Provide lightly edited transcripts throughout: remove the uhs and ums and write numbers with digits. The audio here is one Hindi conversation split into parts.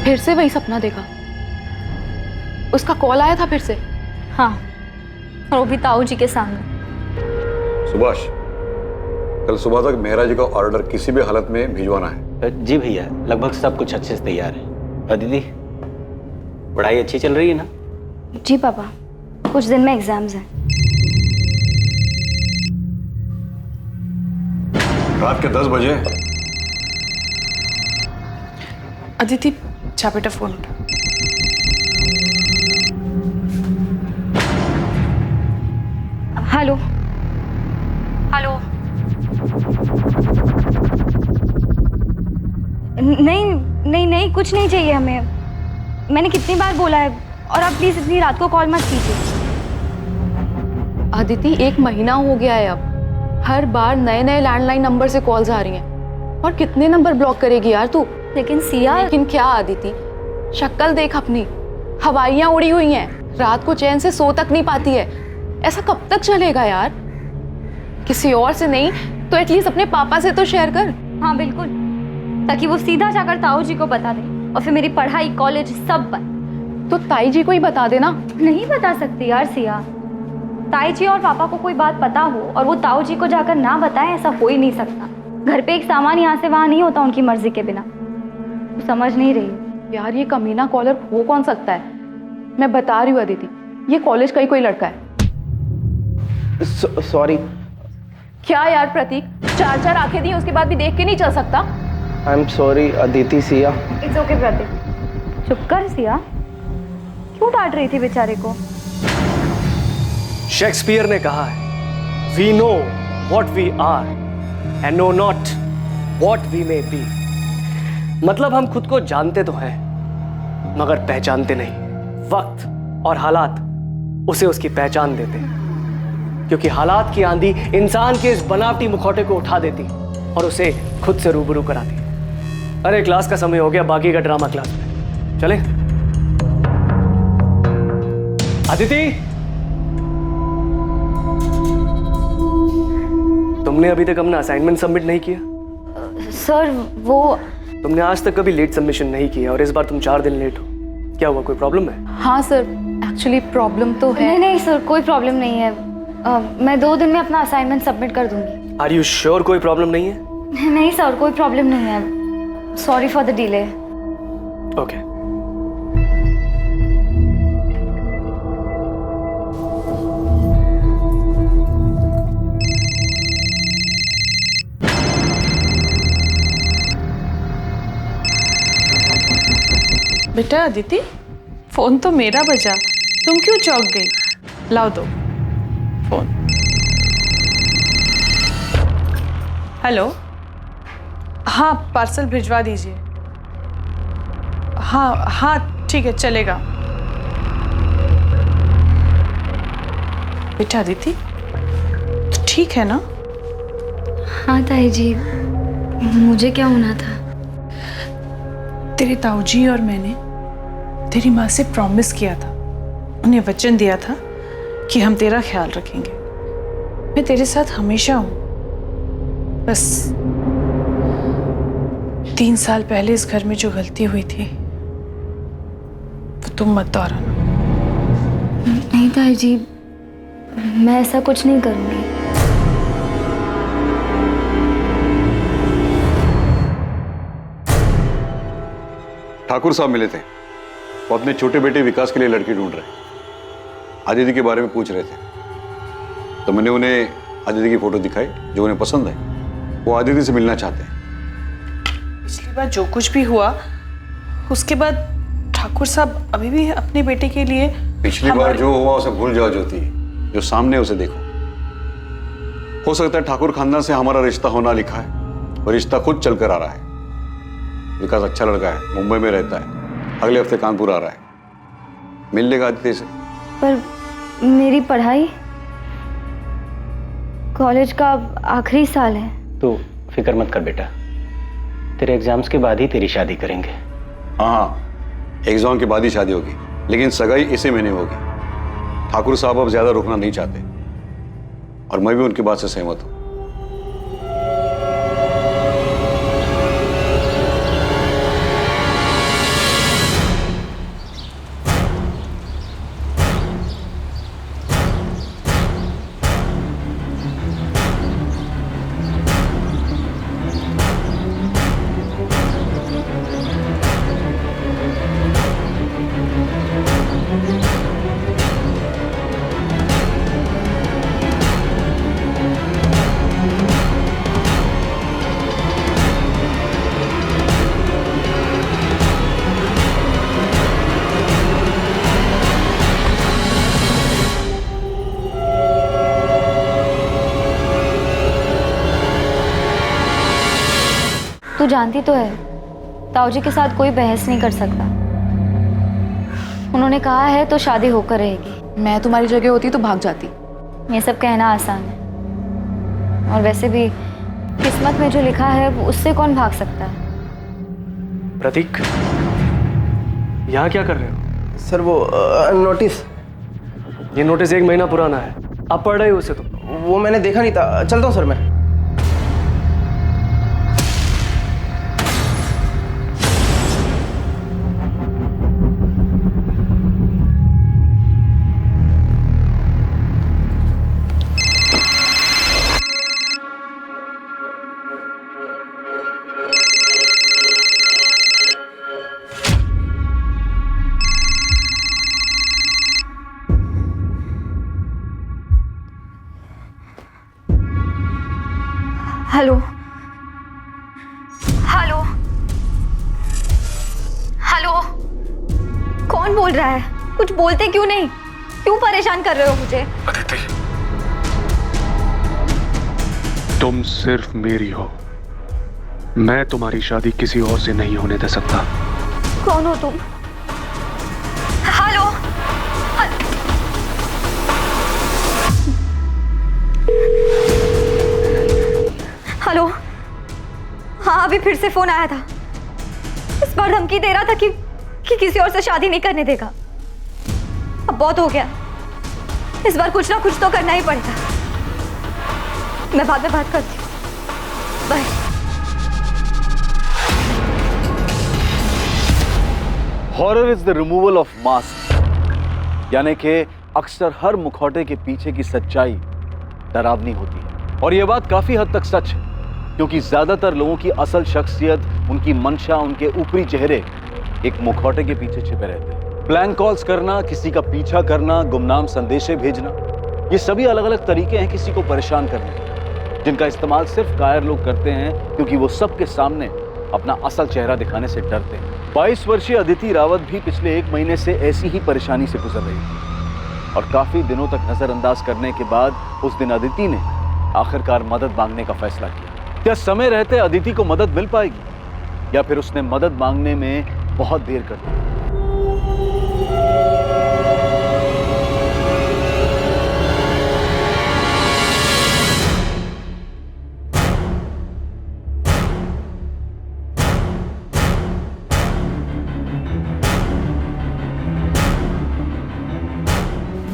फिर से वही सपना देखा? उसका कॉल आया था फिर से? हाँ, और वो भी ताऊ जी के सामने। सुभाष, कल सुबह तक मेहरा जी का ऑर्डर किसी भी हालत में भिजवाना है। जी भैया, लगभग सब कुछ अच्छे से तैयार है। दीदी, पढ़ाई अच्छी चल रही है ना? जी पापा, कुछ दिन में एग्जाम्स हैं। रात के 10 बजे। अदिति, चा बेटा फोन उठा। Hello hello. नहीं नहीं नहीं, कुछ नहीं चाहिए हमें। मैंने कितनी बार बोला है, और आप प्लीज इतनी रात को कॉल मत कीजिए। अदिति, 1 महीना हो गया है अब। हर बार नए नए लैंडलाइन नंबर से कॉल्स आ रही हैं। और कितने नंबर ब्लॉक करेगी यार तू? लेकिन सिया। लेकिन क्या अदिति, शक्ल देख अपनी, हवाइयाँ उड़ी हुई हैं, रात को चैन से सो तक नहीं पाती है। ऐसा कब तक चलेगा यार? किसी और से नहीं तो एटलीस्ट अपने पापा से तो शेयर कर। हाँ बिल्कुल, ताकि वो सीधा जाकर ताऊ जी को बता दे, और फिर मेरी पढ़ाई, कॉलेज सब बंद। तो ताई जी को ही बता देना। नहीं बता सकती यार सिया। ताई जी और पापा को कोई बात पता हो और वो ताऊ जी को जाकर ना बताएं, ऐसा हो ही नहीं सकता। घर पे एक सामान यहाँ से वहाँ नहीं होता उनकी मर्जी के बिना। तो समझ नहीं रही यार, ये कमीना कॉलर हो कौन सकता है? मैं बता रही हूँ अदिति, ये कॉलेज का ही कोई लड़का है। सॉरी। क्या यार प्रतीक, 4 आंखें दी उसके बाद भी देख के नहीं चल सकता? I am sorry Aditi. Siya, it's okay Prateek, चुप कर सिया। क्यों डांट रही थी बेचारे को? शेक्सपियर ने कहा है, we know what we are and know not what we may be. मतलब हम खुद को जानते तो हैं मगर पहचानते नहीं। वक्त और हालात उसे उसकी पहचान देते हैं, क्योंकि हालात की आंधी इंसान के इस बनावटी मुखौटे को उठा देती और उसे खुद से रूबरू कराती। अरे क्लास का समय हो गया, बाकी का ड्रामा क्लास में। चलें? अदिति, तुमने अभी तक अपना असाइनमेंट सबमिट नहीं किया? सर वो तुमने आज तक कभी लेट सबमिशन नहीं किया और इस बार तुम 4 दिन लेट हो। क्या हुआ, कोई प्रॉब्लम है? हाँ सर, एक्चुअली प्रॉब्लम तो है। नहीं नहीं सर, कोई प्रॉब्लम नहीं है। मैं 2 दिन में अपना असाइनमेंट सबमिट कर दूंगी। आर यू श्योर कोई प्रॉब्लम नहीं है? नहीं सर, कोई प्रॉब्लम नहीं है। Sorry for the delay. Okay. बेटा अदिति, फोन तो मेरा बजा, तुम क्यों चौंक गई? लाओ दो फोन। हेलो, हाँ पार्सल भिजवा दीजिए। हाँ हाँ ठीक है, चलेगा। बेटा अदिति, तो ठीक है ना? हाँ ताई जी, मुझे क्या होना था? तेरे ताऊजी और मैंने तेरी माँ से प्रॉमिस किया था, उन्हें वचन दिया था कि हम तेरा ख्याल रखेंगे। मैं तेरे साथ हमेशा हूँ। बस 3 साल पहले इस घर में जो गलती हुई थी वो तुम मत दोहराना। नहीं ताई जी, मैं ऐसा कुछ नहीं करूँगी। ठाकुर साहब मिले थे, वो अपने छोटे बेटे विकास के लिए लड़की ढूंढ रहे। आदिति के बारे में पूछ रहे थे, तो मैंने उन्हें आदिति की फोटो दिखाई जो उन्हें पसंद है। वो आदिति से मिलना चाहते हैं। पिछली बार जो कुछ भी हुआ उसके बाद ठाकुर साहब अभी भी अपने बेटे के लिए। पिछली बार जो हुआ उसे भूल जाओ ज्योति, जो सामने उसे देखो। हो सकता है ठाकुर खानदान से हमारा रिश्ता होना लिखा है और रिश्ता खुद चलकर आ रहा है। विकास अच्छा लड़का है, मुंबई में रहता है, अगले हफ्ते कानपुर आ रहा है, मिल लेगा आदित्य से। पर मेरी पढ़ाई, कॉलेज का आखिरी साल है। तो फिक्र मत कर बेटा, तेरे एग्जाम्स के बाद ही तेरी शादी करेंगे। हाँ, एग्जाम के बाद ही शादी होगी, लेकिन सगाई इसी महीने होगी। ठाकुर साहब अब ज्यादा रुकना नहीं चाहते और मैं भी उनकी बात से सहमत हूँ। तू जानती तो है ताऊ जी के साथ कोई बहस नहीं कर सकता। उन्होंने कहा है तो शादी होकर रहेगी। मैं तुम्हारी जगह होती तो भाग जाती। ये सब कहना आसान है, और वैसे भी किस्मत में जो लिखा है वो उससे कौन भाग सकता है। प्रतीक, यहाँ क्या कर रहे हो? सर वो नोटिस, ये नोटिस 1 महीना पुराना है, आप पढ़ रहे हो उसे? तो वो मैंने देखा नहीं था। चलता हूँ सर मैं। हेलो हेलो हेलो, कौन बोल रहा है? कुछ बोलते क्यों नहीं? क्यों परेशान कर रहे हो मुझे? अदिति, तुम सिर्फ मेरी हो। मैं तुम्हारी शादी किसी और से नहीं होने दे सकता। कौन हो तुम? हेलो हेलो, हाँ अभी फिर से फोन आया था। इस बार धमकी दे रहा था कि किसी और से शादी नहीं करने देगा। अब बहुत हो गया, इस बार कुछ ना कुछ तो करना ही पड़ेगा। मैं बाद में बात करती हूँ, bye. Horror is the removal of mask, यानी कि अक्सर हर मुखौटे के पीछे की सच्चाई डरावनी होती है। और यह बात काफी हद तक सच है, क्योंकि ज्यादातर लोगों की असल शख्सियत, उनकी मंशा, उनके ऊपरी चेहरे एक मुखौटे के पीछे छिपे रहते हैं। प्लैंक कॉल्स करना, किसी का पीछा करना, गुमनाम संदेशे भेजना, ये सभी अलग अलग तरीके हैं किसी को परेशान करने के, जिनका इस्तेमाल सिर्फ कायर लोग करते हैं, क्योंकि वो सबके सामने अपना असल चेहरा दिखाने से डरते हैं। 22 वर्षीय अदिति रावत भी पिछले 1 महीने से ऐसी ही परेशानी से गुजर रही थी, और काफी दिनों तक नजरअंदाज करने के बाद उस दिन अदिति ने आखिरकार मदद मांगने का फैसला किया। क्या समय रहते अदिति को मदद मिल पाएगी, या फिर उसने मदद मांगने में बहुत देर कर दी?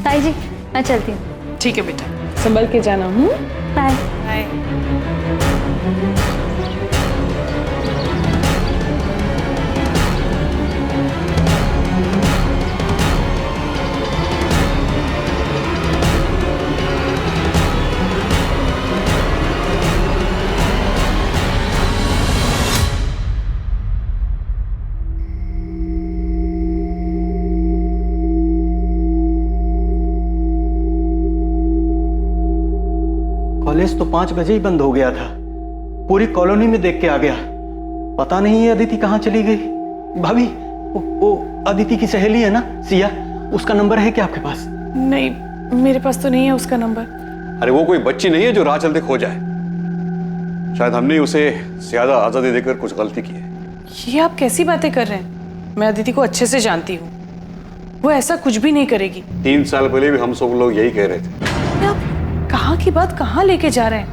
ताई जी, मैं चलती हूँ। ठीक है बेटा, संभल के जाना। Bye bye. कॉलेज तो 5 बजे ही बंद हो गया था। पूरी कॉलोनी में देख के आ गया। पता नहीं ये अदिति कहाँ चली गई। भाभी, वो अदिति की सहेली है ना, सिया, उसका नंबर है क्या आपके पास? नहीं, मेरे पास तो नहीं है उसका नंबर। अरे वो कोई बच्ची नहीं है जो राह चलते खो जाए। शायद हमने उसे ज्यादा आजादी देकर कुछ गलती की है। ये आप कैसी बातें कर रहे हैं? मैं अदिति को अच्छे से जानती हूँ, वो ऐसा कुछ भी नहीं करेगी। 3 साल पहले भी हम सब लोग यही कह रहे थे। आप कहाँ की बात कहाँ लेके जा रहे हैं?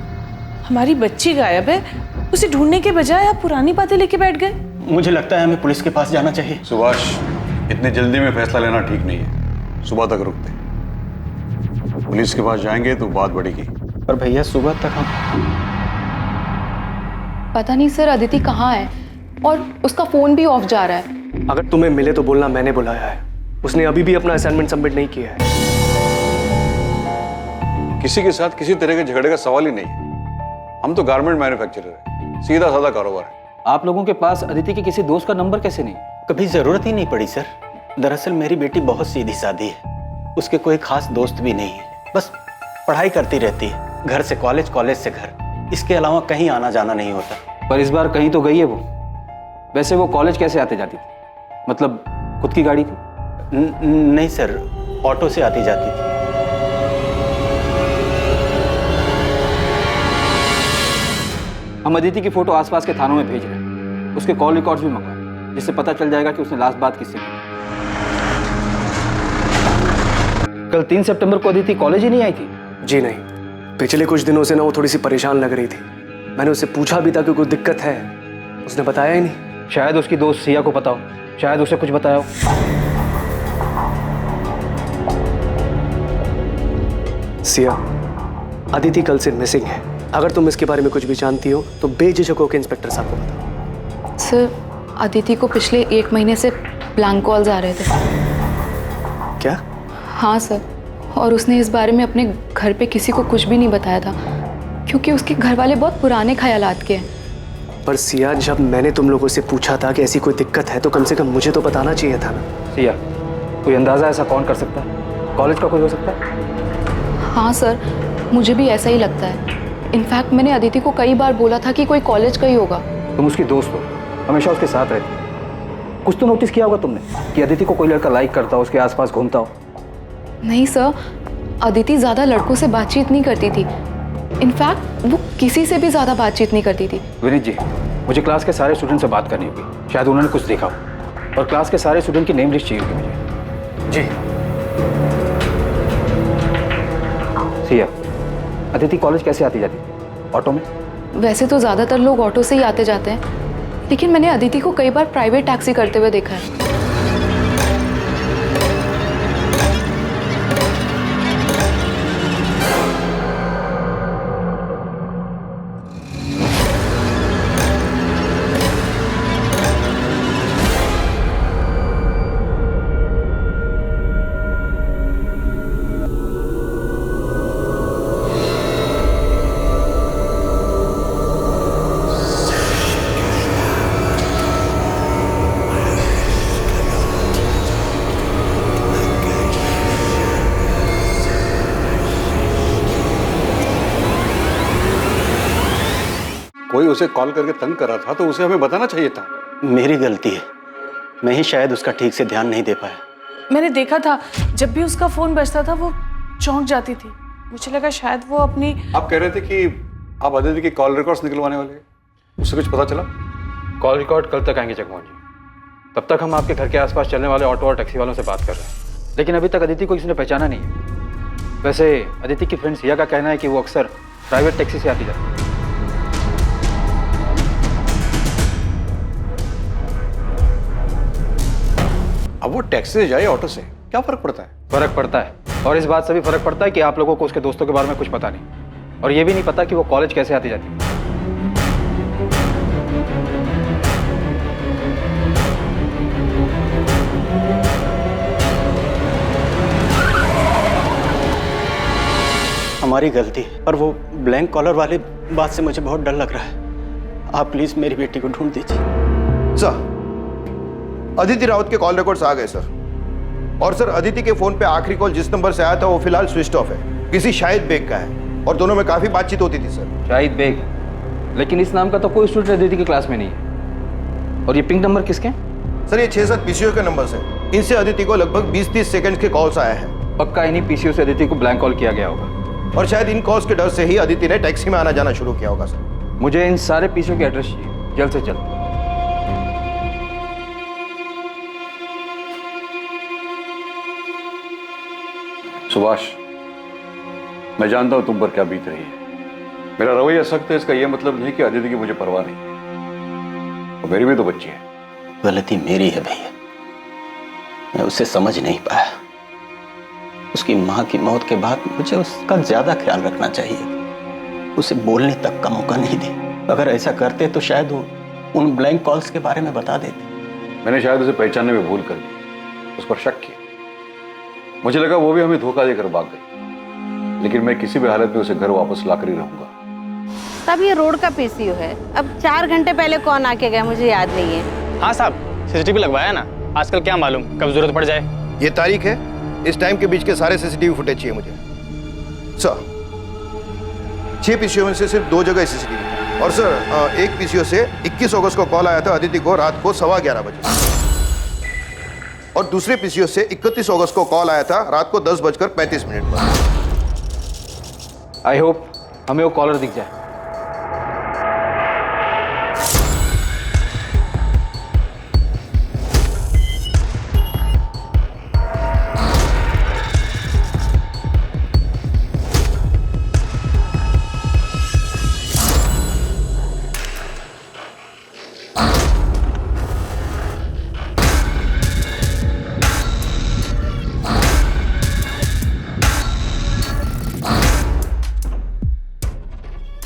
हमारी बच्ची गायब है, उसे ढूंढने के बजाय आप पुरानी बातें लेके बैठ गए। मुझे लगता है हमें पुलिस के पास जाना चाहिए। सुभाष, इतनी जल्दी में फैसला लेना ठीक नहीं है। सुबह तक रुकते, पुलिस के पास जाएंगे तो बात बढ़ेगी। पर भैया, सुबह तक हम पता नहीं सर अदिति कहाँ है, और उसका फोन भी ऑफ जा रहा है। अगर तुम्हें मिले तो बोलना मैंने बुलाया है। उसने अभी भी अपना असाइनमेंट सबमिट नहीं किया है। किसी के साथ किसी तरह के झगड़े का सवाल ही नहीं है। हम तो गारमेंट मैन्युफैक्चरर है, सीधा साधा कारोबार है। आप लोगों के पास अदिति के किसी दोस्त का नंबर कैसे नहीं? कभी जरूरत ही नहीं पड़ी सर। दरअसल मेरी बेटी बहुत सीधी सादी है, उसके कोई खास दोस्त भी नहीं है। बस पढ़ाई करती रहती है, घर से कॉलेज, कॉलेज से घर, इसके अलावा कहीं आना जाना नहीं होता। पर इस बार कहीं तो गई है वो। वैसे वो कॉलेज कैसे आते जाती थी? मतलब खुद की गाड़ी थी? नहीं सर, ऑटो से आती जाती थी। हम अदिति की फोटो आसपास के थानों में भेज रहे हैं। उसके कॉल रिकॉर्ड्स भी मंगवाए, जिससे पता चल जाएगा कि उसने लास्ट बात किससे की। कल 3 सितंबर को अदिति कॉलेज ही नहीं आई थी? जी नहीं, पिछले कुछ दिनों से ना वो थोड़ी सी परेशान लग रही थी। मैंने उससे पूछा भी था कि कोई दिक्कत है, उसने बताया ही नहीं। शायद उसकी दोस्त सिया को पता हो, शायद उसे कुछ बताया हो। सिया, अदिति कल से मिसिंग है। अगर तुम इसके बारे में कुछ भी जानती हो तो बेझिझक होकर इंस्पेक्टर साहब को बताओ। सर, अदिति को पिछले 1 महीने से ब्लैंक कॉल्स आ रहे थे। क्या? हाँ सर, और उसने इस बारे में अपने घर पे किसी को कुछ भी नहीं बताया था, क्योंकि उसके घर वाले बहुत पुराने ख्यालात के हैं। पर सिया, जब मैंने तुम लोगों से पूछा था कि ऐसी कोई दिक्कत है तो कम से कम मुझे तो बताना चाहिए था ना। सिया, कोई अंदाजा ऐसा कौन कर सकता है? कॉलेज का कोई हो सकता है? हाँ सर, मुझे भी ऐसा ही लगता है। इनफैक्ट मैंने अदिति को कई बार बोला था कि कोई कॉलेज का ही होगा। तुम उसकी दोस्त हो, हमेशा उसके साथ रहती हो। कुछ तो नोटिस किया होगा तुमने कि अदिति को कोई लड़का लाइक करता हो, उसके आसपास घूमता हो। नहीं सर, अदिति ज़्यादा लड़कों से बातचीत नहीं करती थी। इनफैक्ट वो किसी से भी ज़्यादा बातचीत नहीं करती थी। विनीत जी, मुझे क्लास के सारे स्टूडेंट से बात करनी होगी, शायद उन्होंने कुछ देखा हो, और क्लास के सारे स्टूडेंट की नेम लिस्ट चाहिए होगी मुझे। जी। सिया, अदिति कॉलेज कैसे आती जाती थी? ऑटो में? वैसे तो ज़्यादातर लोग ऑटो से ही आते जाते हैं, लेकिन मैंने अदिति को कई बार प्राइवेट टैक्सी करते हुए देखा है। कोई उसे कॉल करके तंग कर रहा था तो उसे हमें बताना चाहिए था। मेरी गलती है, मैं ही शायद उसका ठीक से ध्यान नहीं दे पाया। मैंने देखा था जब भी उसका फोन बजता था वो चौंक जाती थी। मुझे लगा शायद वो अपनी। आप कह रहे थे कि आप अदिति के कॉल रिकॉर्ड्स निकलवाने वाले हैं, उससे कुछ पता चला? कॉल रिकॉर्ड कल तक आएंगे जगमोहन जी। तब तक हम आपके घर के आसपास चलने वाले ऑटो और टैक्सी वालों से बात कर रहे हैं, लेकिन अभी तक अदिति को किसी ने पहचाना नहीं है। वैसे अदिति की फ्रेंड सिया का कहना है कि वो अक्सर प्राइवेट टैक्सी से आती जाती है। अब वो टैक्सी से जाए ऑटो से क्या फर्क पड़ता है? फर्क पड़ता है, और इस बात से भी फर्क पड़ता है कि आप लोगों को उसके दोस्तों के बारे में कुछ पता नहीं, और ये भी नहीं पता कि वो कॉलेज कैसे आती जाती है। हमारी गलती है, पर वो ब्लैंक कॉलर वाली बात से मुझे बहुत डर लग रहा है। आप प्लीज मेरी बेटी को ढूंढ दीजिए। सर, अदिति राउत के कॉल रिकॉर्ड्स आ गए सर। और सर, अदिति के फोन पे आखिरी कॉल जिस नंबर से आया था वो फिलहाल स्विच ऑफ है, किसी शाहिद बेग का है, और दोनों में काफी बातचीत होती थी सर। शाहिद बेग? लेकिन इस नाम का तो कोई स्टूडेंट अदिति की क्लास में नहीं है। और ये पिंक नंबर किसके? सर, ये 6-7 पीसीओ के नंबर्स हैं। इनसे अदिति को लगभग 20-30 सेकंड के कॉल्स आए हैं। पक्का इन्हीं पीसीओ से अदिति को ब्लैंक कॉल किया गया होगा, और शायद इन कॉल्स के डर से ही अदिति ने टैक्सी में आना जाना शुरू किया होगा सर। मुझे इन सारे पीसीओ के एड्रेस चाहिए, जल्द से जल्द। सुभाष, मैं जानता हूं तुम पर क्या बीत रही है। मेरा रवैया सख्त है, इसका यह मतलब नहीं कि अदिति की मुझे परवाह नहीं है, और मेरी भी तो बच्ची है। गलती मेरी है भैया, मैं उसे समझ नहीं पाया। उसकी माँ की मौत के बाद मुझे उसका ज्यादा ख्याल रखना चाहिए, उसे बोलने तक का मौका नहीं दे। अगर ऐसा करते तो शायद वो उन ब्लैंक कॉल्स के बारे में बता देते। मैंने शायद उसे पहचानने में भूल कर दी, उस पर शक किया। मुझे लगा वो भी हमें धोखा देकर भाग गई, लेकिन मैं किसी भी हालत में उसे घर वापस लाकर ही रहूंगा। तब ये रोड का पीसीओ है। अब 4 घंटे पहले कौन आके गया मुझे याद नहीं है। हाँ साहब, सीसीटीवी लगवाया ना, आजकल क्या मालूम कब जरूरत पड़ जाए। ये तारीख है, इस टाइम के बीच के सारे सीसीटीवी फुटेज चाहिए मुझे सर। 6 पीसीओ में से सिर्फ 2 जगह सीसीटीवी, और सर एक पीसीओ से 21 अगस्त को कॉल आया था अदिति को रात को 11:15 बजे, और दूसरे पीसीओ से 31 अगस्त को कॉल आया था रात को 10:35 पर। आई होप हमें वो कॉलर दिख जाए।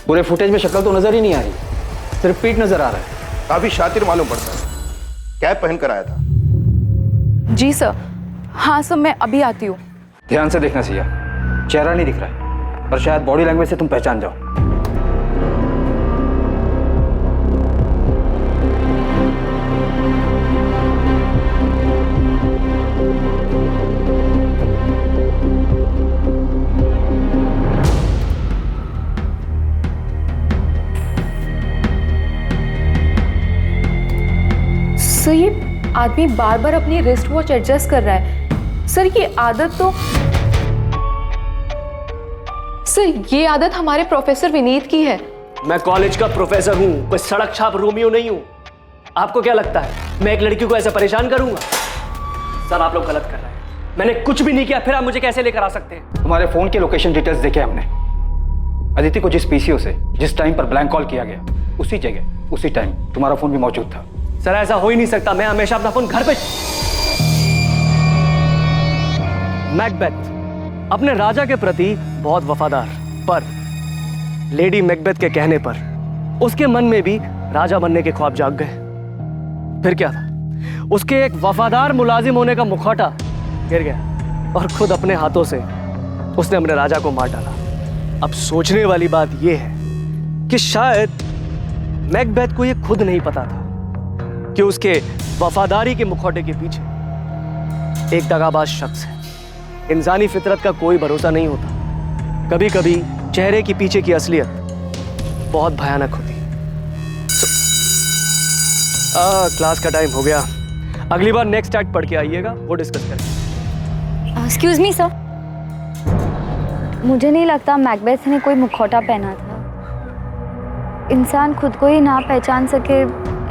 पूरे फुटेज में शक्ल तो नजर ही नहीं आ रही, सिर्फ पीठ नजर आ रहा है। काफी शातिर मालूम पड़ता है। कैप पहन कर आया था। जी सर। हाँ सर, मैं अभी आती हूँ। ध्यान से देखना सिया, चेहरा नहीं दिख रहा है, पर शायद बॉडी लैंग्वेज से तुम पहचान जाओ। सर ये आदमी बार बार अपनी रिस्ट वॉच एडजस्ट कर रहा है। सर ये आदत तो ये आदत हमारे प्रोफेसर विनीत की है। मैं कॉलेज का प्रोफेसर हूँ, कोई सड़क छाप रोमियो नहीं हूँ। आपको क्या लगता है मैं एक लड़की को ऐसे परेशान करूंगा? सर आप लोग गलत कर रहे हैं, मैंने कुछ भी नहीं किया, फिर आप मुझे कैसे लेकर आ सकते हैं? तुम्हारे फोन के लोकेशन डिटेल्स देखे हमने। अदिति को जिस पीसीओ से जिस टाइम पर ब्लैंक कॉल किया गया, उसी जगह उसी टाइम तुम्हारा फोन भी मौजूद था। सर ऐसा हो ही नहीं सकता, मैं हमेशा अपना फोन घर पे। मैकबेथ अपने राजा के प्रति बहुत वफादार, पर लेडी मैकबेथ के कहने पर उसके मन में भी राजा बनने के ख्वाब जाग गए। फिर क्या था, उसके एक वफादार मुलाजिम होने का मुखौटा गिर गया और खुद अपने हाथों से उसने अपने राजा को मार डाला। अब सोचने वाली बात यह है कि शायद मैकबेथ को यह खुद नहीं पता था कि उसके वफादारी के मुखौटे के पीछे एक दगाबाज शख्स है। इंसानी फितरत का कोई भरोसा नहीं होता, कभी कभी चेहरे के पीछे की असलियत बहुत भयानक होती है। क्लास का टाइम हो गया, अगली बार नेक्स्ट एक्ट पढ़ के आइएगा, वो डिस्कस करेंगे। एक्सक्यूज मी सर, मुझे नहीं लगता मैकबेथ ने कोई मुखौटा पहना था। इंसान खुद को ही ना पहचान सके,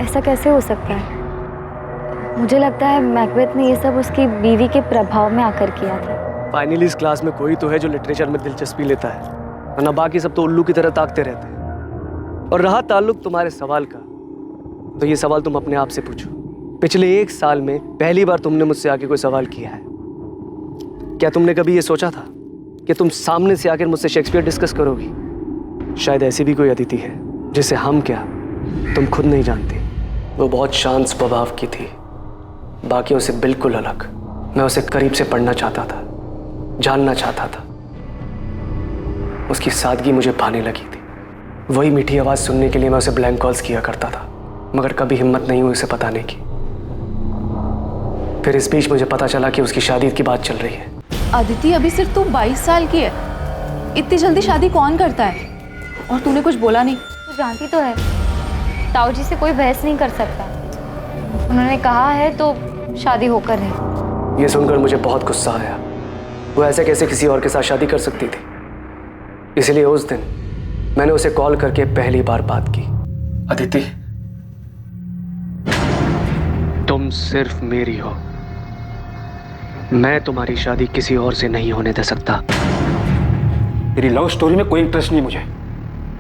ऐसा कैसे हो सकता है? मुझे लगता है मैकबेथ ने ये सब उसकी बीवी के प्रभाव में आकर किया था। फाइनली इस क्लास में कोई तो है जो लिटरेचर में दिलचस्पी लेता है, वरना बाकी सब तो उल्लू की तरह ताकते रहते हैं। और रहा ताल्लुक तुम्हारे सवाल का, तो ये सवाल तुम अपने आप से पूछो। पिछले 1 साल में पहली बार तुमने मुझसे आके कोई सवाल किया है? क्या तुमने कभी ये सोचा था कि तुम सामने से आकर मुझसे शेक्सपियर डिस्कस करोगी? शायद ऐसी भी कोई अदिति है जिसे हम क्या तुम खुद नहीं जानती। वो बहुत शांत स्वभाव की थी, बाकियों से बिल्कुल अलग। मैं उसे करीब से पढ़ना चाहता था, जानना चाहता था। उसकी सादगी मुझे भाने लगी थी। वही मीठी आवाज़ सुनने के लिए मैं उसे ब्लैंक कॉल्स किया करता था, मगर कभी हिम्मत नहीं हुई उसे बताने की। फिर इस बीच मुझे पता चला कि उसकी शादी की बात चल रही है। अदिति अभी सिर्फ तू 22 साल की है, इतनी जल्दी शादी कौन करता है? और तूने कुछ बोला नहीं? तू जानती तो है, ताऊ जी से कोई बहस नहीं कर सकता। उन्होंने कहा है तो शादी होकर है। ये सुनकर मुझे बहुत गुस्सा आया। वो ऐसे कैसे किसी और के साथ शादी कर सकती थी? इसलिए उस दिन मैंने उसे कॉल करके पहली बार बात की। अदिति, तुम सिर्फ मेरी हो, मैं तुम्हारी शादी किसी और से नहीं होने दे सकता। तेरी लव स्टोरी में कोई इंटरेस्ट नहीं मुझे।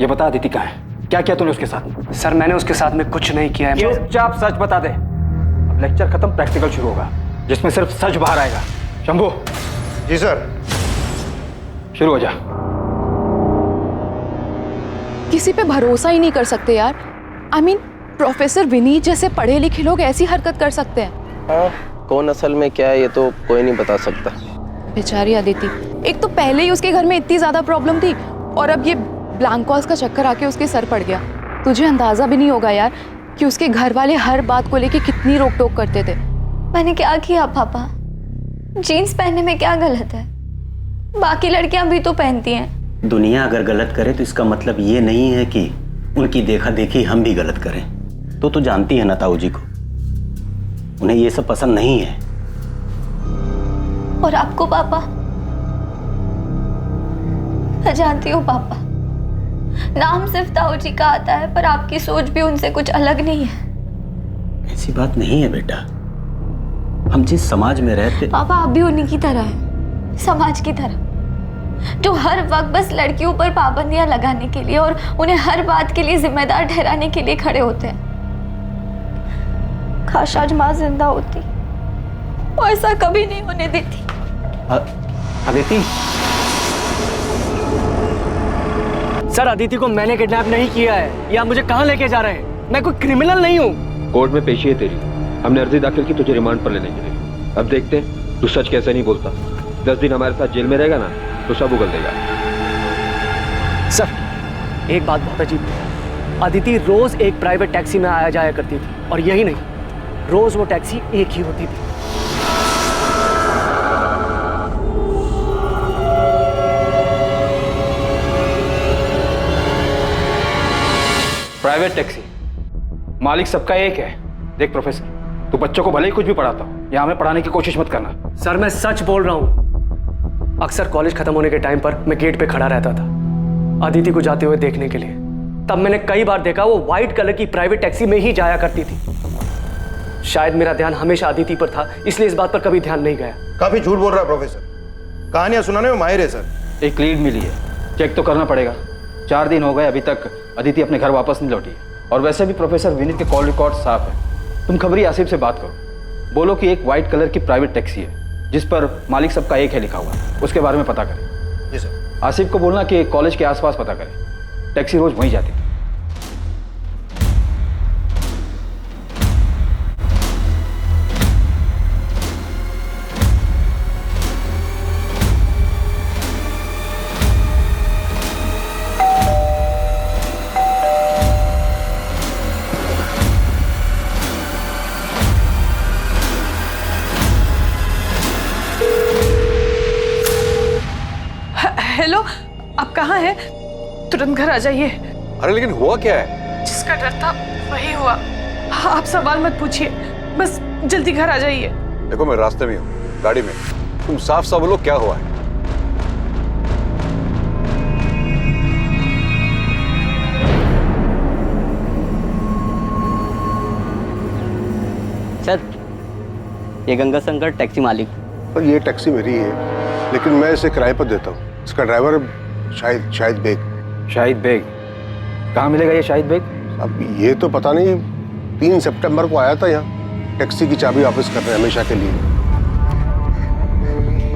ये बता अदिति कहाँ है, क्या किया तूने उसके साथ? सर मैंने उसके साथ में कुछ नहीं किया है। चुपचाप सच बता दे। अब लेक्चर खत्म, प्रैक्टिकल शुरू होगा जिसमें सिर्फ सच बाहर आएगा। शंभू। जी सर। शुरू हो जा। किसी पे भरोसा ही नहीं कर सकते यार। I mean, प्रोफेसर विनीत जैसे पढ़े लिखे लोग ऐसी हरकत कर सकते हैं? हाँ, कौन असल में क्या है ये तो कोई नहीं बता सकता। बेचारी अदिति, एक तो पहले ही उसके घर में इतनी ज्यादा प्रॉब्लम थी और अब ये ब्लैंक कॉल्स का चक्कर आके उसके सर पड़ गया। तुझे अंदाजा भी नहीं होगा यार कि उसके घर वाले हर बात को लेके कितनी रोक टोक करते थे। मैंने क्या किया पापा? जीन्स पहनने में क्या गलत है? बाकी लड़कियां भी तो पहनती हैं। दुनिया अगर गलत करे तो इसका मतलब ये नहीं है कि उनकी देखा देखी हम भी गलत करें। तो जानती है ना ताऊ जी को, उन्हें ये सब पसंद नहीं है। और आपको पापा? मैं जानती हूँ पापा, नाम सिर्फ ताऊ जी का आता है, पर आपकी सोच भी उनसे कुछ अलग नहीं है। ऐसी बात नहीं है बेटा, हम जिस समाज में रहते। पापा आप भी उन्हीं की तरह हैं, समाज की तरह, जो हर वक्त बस लड़कियों पर पाबंदियां लगाने के लिए और उन्हें हर बात के लिए जिम्मेदार ठहराने के लिए खड़े होते हैं। काश आज माँ जिंदा होती, वो ऐसा कभी नहीं होने देती। अदिति, सर अदिति को मैंने किडनैप नहीं किया है। ये आप मुझे कहाँ लेके जा रहे हैं? मैं कोई क्रिमिनल नहीं हूँ। कोर्ट में पेशी है तेरी, हमने अर्जी दाखिल की तुझे रिमांड पर लेने के लिए। अब देखते हैं तू सच कैसे नहीं बोलता। 10 दिन हमारे साथ जेल में रहेगा ना तो सब उगल देगा। सर एक बात बहुत अजीब है, अदिति रोज एक प्राइवेट टैक्सी में आया जाया करती थी, और यही नहीं, रोज वो टैक्सी एक ही होती थी। प्राइवेट टैक्सी, मालिक सबका एक है। देख प्रोफेसर, तू बच्चों को भले ही कुछ भी पढ़ाता हो, या हमें पढ़ाने की कोशिश मत करना। सर मैं सच बोल रहा हूँ। अक्सर कॉलेज खत्म होने के टाइम पर मैं गेट पे खड़ा रहता था अदिति को जाते हुए देखने के लिए। तब मैंने कई बार देखा वो व्हाइट कलर की प्राइवेट टैक्सी में ही जाया करती थी। शायद मेरा ध्यान हमेशा अदिति पर था, इसलिए इस बात पर कभी ध्यान नहीं गया। काफी झूठ बोल रहा है प्रोफेसर, कहानियां सुनाने में माहिर है सर। एक लीड मिली है, चेक तो करना पड़ेगा। 4 दिन हो गए, अभी तक अदिति अपने घर वापस नहीं लौटी है। और वैसे भी प्रोफेसर विनीत के कॉल रिकॉर्ड साफ है। तुम खबरी आसिफ से बात करो, बोलो कि एक व्हाइट कलर की प्राइवेट टैक्सी है जिस पर मालिक सबका एक है लिखा हुआ, उसके बारे में पता करें। जी सर। आसिफ को बोलना कि कॉलेज के आसपास पता करें, टैक्सी रोज वहीं जाती थी। हेलो, आप कहाँ हैं? तुरंत घर आ जाइए। अरे लेकिन हुआ क्या है? जिसका डर था वही हुआ। हाँ, आप सवाल मत पूछिए, बस जल्दी घर आ जाइए। देखो मैं रास्ते में हूँ, गाड़ी में। तुम साफ साफ बोलो क्या हुआ है। सर ये गंगा शंकर टैक्सी मालिक। और ये टैक्सी मेरी है, लेकिन मैं इसे किराए पर देता हूँ। इसका ड्राइवर शाहिद बेग। शाहिद बेग? कहाँ मिलेगा ये शाहिद बेग? अब ये तो पता नहीं, 3 सितंबर को आया था यहाँ, टैक्सी की चाबी वापस कर रहे हैं हमेशा के लिए।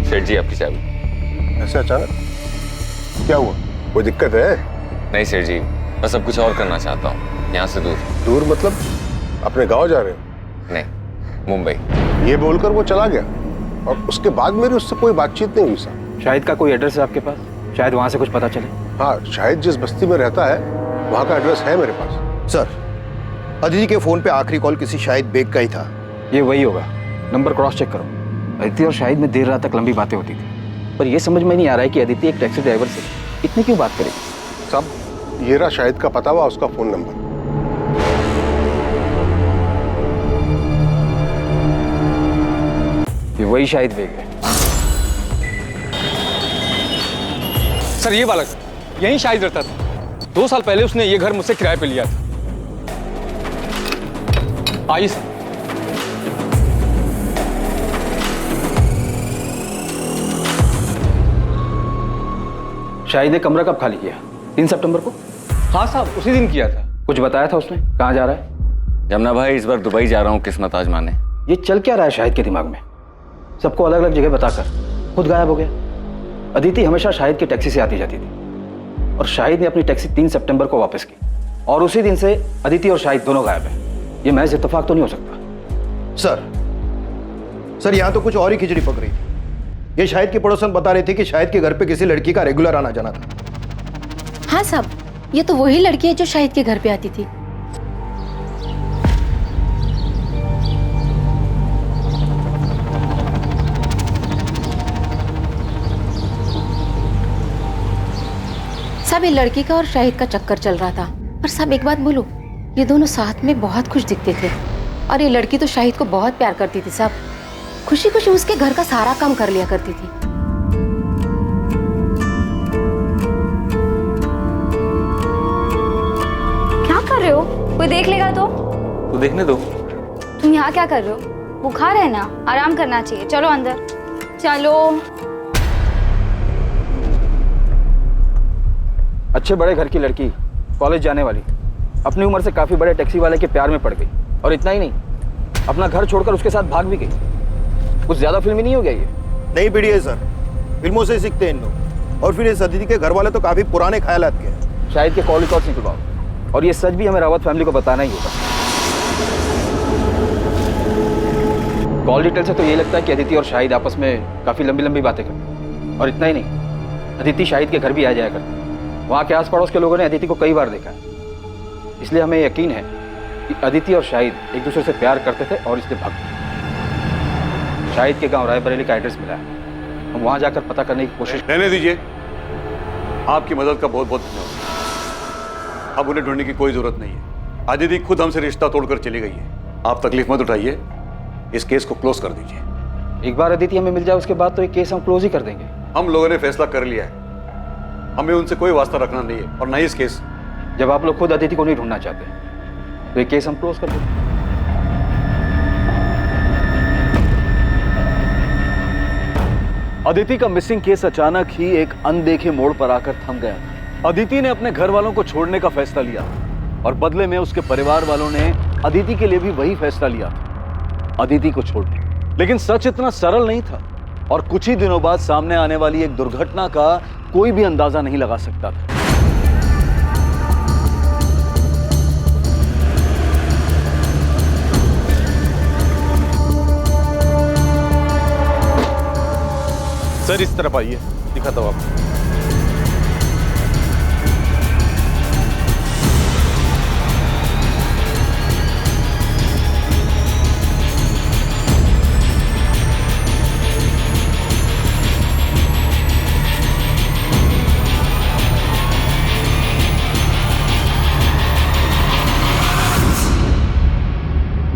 सेठ जी आपकी चाबी। ऐसे अचानक क्या हुआ? कोई दिक्कत है? नहीं सेठ जी, बस अब कुछ और करना चाहता हूँ, यहाँ से दूर। दूर मतलब अपने गाँव जा रहे हो? नहीं, मुंबई। ये बोलकर वो चला गया और उसके बाद मेरी उससे कोई बातचीत नहीं हुई सर। शाहिद का कोई एड्रेस है आपके पास? शायद वहाँ से कुछ पता चले। हाँ, शाहिद जिस बस्ती में रहता है वहाँ का एड्रेस है मेरे पास। सर अदिति के फोन पे आखिरी कॉल किसी शाहिद बेग का ही था। ये वही होगा, नंबर क्रॉस चेक करो। अदिति और शाहिद में देर रात तक लंबी बातें होती थी, पर यह समझ में नहीं आ रहा है कि अदिति एक टैक्सी ड्राइवर से इतनी क्यों बात करेगी। साहब ये रहा शाहिद का पता हुआ, उसका फोन नंबर। ये वही शाहिद बेग है। सर ये बालक यहीं शाहिद रहता था। 2 साल पहले उसने ये घर मुझसे किराए पे लिया था। आइए सर। शाहिद ने कमरा कब खाली किया? 3 सितंबर को? हाँ साहब, उसी दिन किया था। कुछ बताया था उसने? कहाँ जा रहा है? जमुना भाई इस बार दुबई जा रहा हूँ किस्मत आजमाने। ये चल क्या रहा है शाहिद के दिमाग में? सबको अलग अलग जगह बताकर खुद गायब हो गया। अदिति हमेशा शाहिद की टैक्सी से आती जाती थी, और शाहिद ने अपनी टैक्सी 3 सितंबर को वापस की, और उसी दिन से अदिति और शाहिद दोनों गायब हैं। ये महज इत्तेफाक तो नहीं हो सकता। सर यहाँ तो कुछ और ही खिचड़ी पक रही थी। ये शाहिद की पड़ोसन बता रही थी कि शाहिद के घर पे किसी लड़की का रेगुलर आना जाना था। हाँ साहब, ये तो वही लड़की है जो शाहिद के घर पे आती थी। सब ये लड़की का और शाहिद का चक्कर चल रहा था। पर सब एक बात बोलूं, ये दोनों साथ में बहुत खुश दिखते थे, और ये लड़की तो शाहिद को बहुत प्यार करती थी। सब खुशी खुशी उसके घर का सारा काम कर लिया करती थी। क्या कर रहे हो? कोई देख लेगा तो? तो देखने दो। तुम यहाँ क्या कर रहे हो? बुखार है ना, आराम करना चाहिए। चलो अंदर चलो। अच्छे बड़े घर की लड़की, कॉलेज जाने वाली, अपनी उम्र से काफी बड़े टैक्सी वाले के प्यार में पड़ गई, और इतना ही नहीं, अपना घर छोड़कर उसके साथ भाग भी गई। कुछ ज्यादा फिल्मी नहीं हो गया ये? नई पीढ़ी है सर, फिल्मों से सीखते हैं इन लोग। और फिर इस अदिति के घर वाले तो काफी पुराने ख्यालात के हैं। शाहिद के कॉल रिकॉर्ड्स निकलवाओ, और ये सच भी हमें रावत फैमिली को बताना ही होगा। कॉल डिटेल से तो ये लगता है कि अदिति और शाहिद आपस में काफ़ी लंबी लंबी बातें करते हैं। और इतना ही नहीं, अदिति शाहिद के घर भी आ जाया करती। वहाँ के आस पड़ोस के लोगों ने अदिति को कई बार देखा है, इसलिए हमें यकीन है कि अदिति और शाहिद एक दूसरे से प्यार करते थे और इसलिए भाग गए। शाहिद के गांव रायबरेली का एड्रेस मिला है, हम वहाँ जाकर पता करने की कोशिश। रहने दीजिए, आपकी मदद का बहुत बहुत धन्यवाद। अब उन्हें ढूंढने की कोई जरूरत नहीं है। अदिति खुद हमसे रिश्ता तोड़कर चली गई है। आप तकलीफ मत उठाइए, इस केस को क्लोज कर दीजिए। एक बार अदिति हमें मिल जाए उसके बाद तो ये केस हम क्लोज ही कर देंगे। हम लोगों ने फैसला कर लिया है, हमें उनसे कोई वास्ता रखना नहीं है और ना ही इस केस। जब आप लोग खुद अदिति को नहीं ढूंढना चाहते तो ये केस हम क्लोज कर देंगे। अदिति का मिसिंग केस अचानक ही एक अनदेखे मोड़ पर आकर थम गया। अदिति ने अपने घर वालों को छोड़ने का फैसला लिया और बदले में उसके परिवार वालों ने अदिति के लिए भी वही फैसला लिया, अदिति को छोड़ने। लेकिन सच इतना सरल नहीं था और कुछ ही दिनों बाद सामने आने वाली एक दुर्घटना का कोई भी अंदाजा नहीं लगा सकता था। सर इस तरफ आइए, दिखाता हूं आपको।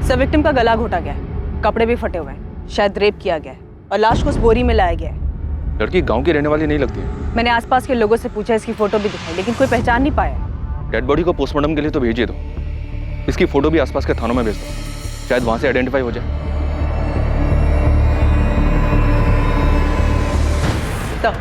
सर, विक्टिम का गला घोटा गया है, कपड़े भी फटे हुए हैं, शायद रेप किया गया है और लाश को उस बोरी में लाया गया है। लड़की गांव की रहने वाली नहीं लगती है। मैंने आसपास के लोगों से पूछा, इसकी फोटो भी दिखाई, लेकिन कोई पहचान नहीं पाया। डेड बॉडी को पोस्टमार्टम के लिए तो भेजिए दो, इसकी फोटो भी आसपास के थानों में भेज दो, शायद वहां से आइडेंटिफाई हो जाए। तो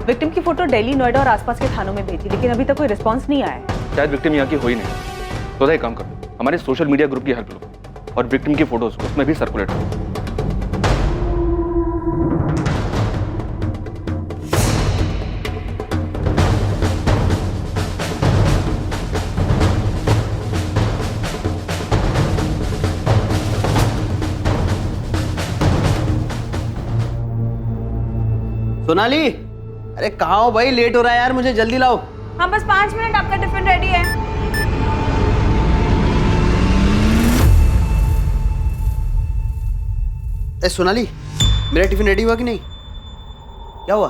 विक्टिम की फोटो दिल्ली, नोएडा और आसपास के थानों में भेजी, लेकिन अभी तक कोई रिस्पॉन्स नहीं आया है। शायद विक्टिम यहाँ की हो ही नहीं। तो एक काम करो, हमारे सोशल मीडिया ग्रुप की हेल्प लो और विक्टिम की फोटोज उसमें भी सर्कुलेट करो। सोनाली, अरे कहाँ हो भाई? लेट हो रहा है यार, मुझे जल्दी लाओ। हाँ बस 5 मिनट, आपका टिफिन रेडी है। ए सोनाली, मेरा टिफिन रेडी हुआ कि नहीं? क्या हुआ?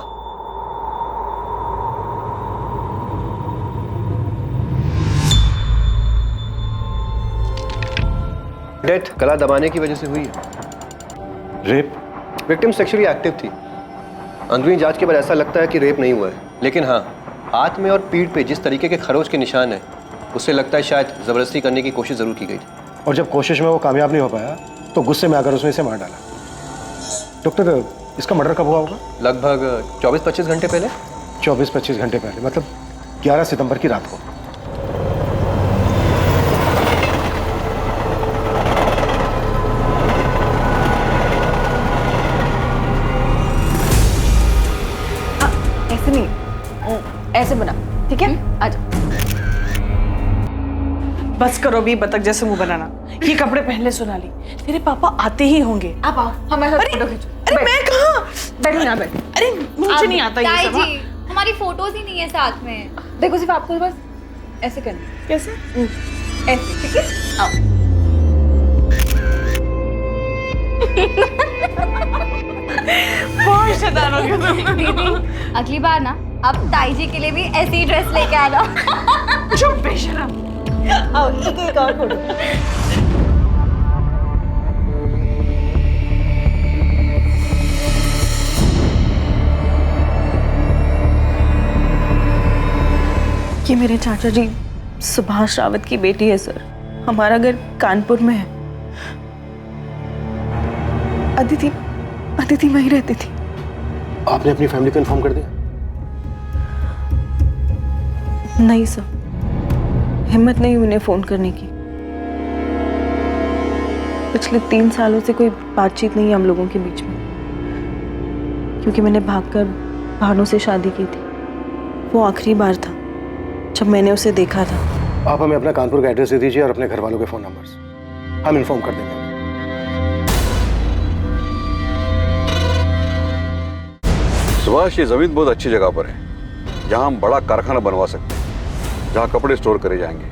डेथ गला दबाने की वजह से हुई है। रेप? विक्टिम सेक्सुअली एक्टिव थी। अंदरूनी जांच के बाद ऐसा लगता है कि रेप नहीं हुआ है, लेकिन हाँ, हाथ में और पीठ पे जिस तरीके के खरोच के निशान हैं, उससे लगता है शायद जबरदस्ती करने की कोशिश जरूर की गई थी। और जब कोशिश में वो कामयाब नहीं हो पाया तो गुस्से में आकर उसने इसे मार डाला। डॉक्टर, इसका मर्डर कब हुआ होगा? लगभग 24-25 घंटे पहले। 24-25 घंटे पहले, मतलब 11 सितंबर की रात को। ऐसे नहीं, ऐसे बना, ठीक है? आजा। बस करो भी बतख जैसे मुंह बनाना। ये कपड़े पहन ले सोनाली, तेरे पापा आते ही होंगे। आप आओ, हमारे साथ फोटो खींचो। अरे मैं कहाँ? बैठो यहाँ बैठ। अरे मुझे नहीं आता ये सब। जी, हमारी फोटोज ही नहीं है साथ में। देखो सिर्फ आपको बस ऐसे करना। कैसे? ऐसे, ठीक है? आओ। बहुत शैतान हो गया तुम। अगली बार ना अब ताई जी के लिए भी ऐसी ड्रेस लेके आना। चुप बेशरम। आओ, एक और फोटो। ये मेरे चाचा जी सुभाष रावत की बेटी है सर। हमारा घर कानपुर में है। अदिति वहीं रहती थी। आपने अपनी फैमिली को इन्फॉर्म कर दिया? नहीं सर, हिम्मत नहीं उन्हें फोन करने की। पिछले 3 सालों से कोई बातचीत नहीं है हम लोगों के बीच में, क्योंकि मैंने भागकर भानु से शादी की थी। वो आखिरी बार था। जब मैंने उसे देखा था। आप हमें अपना कानपुर का एड्रेस दे दीजिए और अपने घर वालों के फ़ोन नंबर्स, हम इन्फॉर्म कर देंगे। सुभाष, ये जमीन बहुत अच्छी जगह पर है, जहां हम बड़ा कारखाना बनवा सकते हैं, जहां कपड़े स्टोर करे जाएंगे,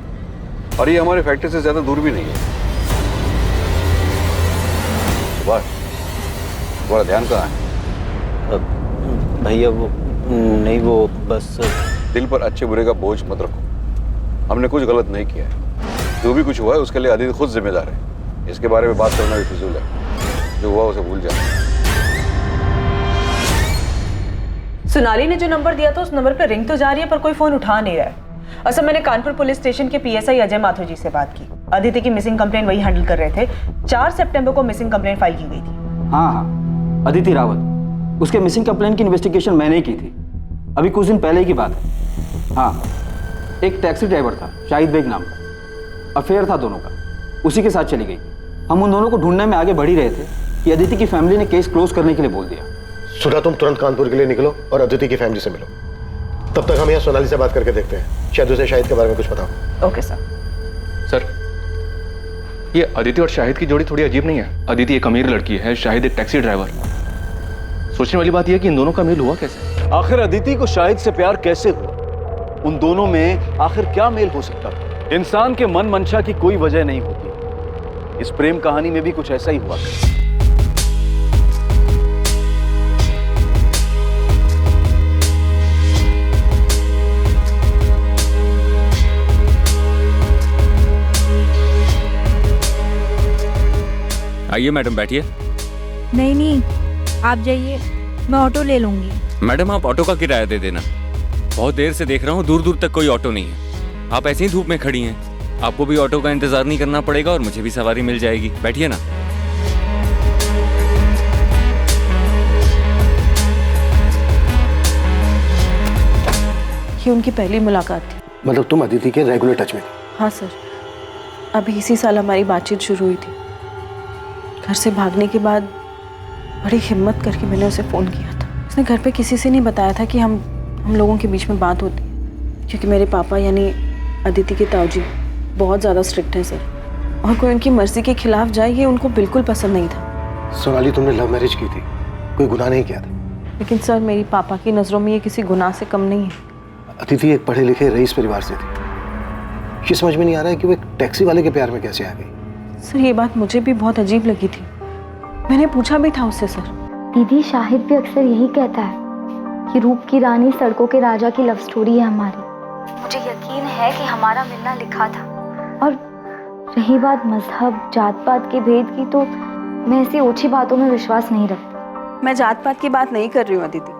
और ये हमारे फैक्ट्री से ज्यादा दूर भी नहीं है। सुभाष, तुम्हारा ध्यान कहाँ है? भैया वो नहीं, वो बस दिल पर अच्छे बुरे का बोझ मत रखो। हमने कुछ गलत नहीं किया है। जो भी कुछ हुआ है उसके लिए अदिति खुद जिम्मेदार है। इसके बारे में बात करना भी फिजूल है। जो हुआ उसे भूल जाए। सोनाली ने जो नंबर दिया था उस नंबर पर रिंग तो जा रही है पर कोई फोन उठा नहीं रहा है। असल मैंने कानपुर पुलिस स्टेशन के पीएसआई अजय माथुर जी से बात की। अदिति की मिसिंग कंप्लेंट वही हैंडल कर रहे थे। 4 सितंबर को मिसिंग कंप्लेंट फाइल की गई थी। हाँ, अदिति रावत, उसके मिसिंग कंप्लेंट की इन्वेस्टिगेशन मैंने की थी, अभी कुछ दिन पहले ही की बात है। हाँ, एक टैक्सी ड्राइवर था शाहिद बेग नाम का, अफेयर था दोनों का, उसी के साथ चली गई। हम उन दोनों को ढूंढने में आगे बढ़ ही रहे थे कि अदिति की फैमिली ने केस क्लोज करने के लिए बोल दिया। सुधा, तुम तुरंत कानपुर के लिए निकलो और अदिति की फैमिली से मिलो। तब तक हम यहाँ सोनाली से बात करके देखते हैं, शायद उसे शाहिद के बारे में कुछ पता हो। Okay sir. सर, ये अदिति और शाहिद की जोड़ी थोड़ी अजीब नहीं है? अदिति एक अमीर लड़की है, शाहिद एक टैक्सी ड्राइवर। सोचने वाली बात यह है कि इन दोनों का मेल हुआ कैसे? आखिर अदिति को शाहिद से प्यार कैसे हुआ? उन दोनों में आखिर क्या मेल हो सकता है? इंसान के मन मंशा की कोई वजह नहीं होती। इस प्रेम कहानी में भी कुछ ऐसा ही हुआ। आइए मैडम, बैठिए। नहीं, आप जाइए, मैं ऑटो ले लूंगी। मैडम, आप ऑटो का किराया दे देना। बहुत देर से देख रहा हूँ, दूर दूर तक कोई ऑटो नहीं है। आप ऐसे ही धूप में खड़ी हैं, आपको भी ऑटो का इंतजार नहीं करना पड़ेगा और मुझे भी सवारी मिल जाएगी। बैठिए ना। ये उनकी पहली मुलाकात थी। मतलब तुम अदिति के रेगुलर टच में थी? हाँ सर, अभी इसी साल हमारी बातचीत शुरू हुई थी। घर से भागने के बाद बड़ी हिम्मत करके मैंने उसे फ़ोन किया था। उसने घर पे किसी से नहीं बताया था कि हम लोगों के बीच में बात होती, क्योंकि मेरे पापा यानी अदिति के ताऊजी बहुत ज़्यादा स्ट्रिक्ट हैं सर, और कोई उनकी मर्जी के खिलाफ जाए ये उनको बिल्कुल पसंद नहीं था। सोनाली, तुमने लव मैरिज की थी, कोई गुनाह नहीं किया था। लेकिन सर, मेरी पापा की नज़रों में ये किसी गुनाह से कम नहीं है। अदिति एक पढ़े लिखे रईस परिवार से थी। ये समझ में नहीं आ रहा है कि वो एक टैक्सी वाले के प्यार में कैसे आ गई। सर, ये बात मुझे भी बहुत अजीब लगी थी। मैंने पूछा भी था उससे सर। दीदी, शाहिद भी अक्सर यही कहता है कि रूप की रानी सड़कों के राजा की लव स्टोरी है हमारी। मुझे यकीन है कि हमारा मिलना लिखा था। और रही बात मजहब जात पात के भेद की, तो मैं ऐसी ओछी बातों में विश्वास नहीं रखती। मैं जात पात की बात नहीं कर रही हूँ अदिति,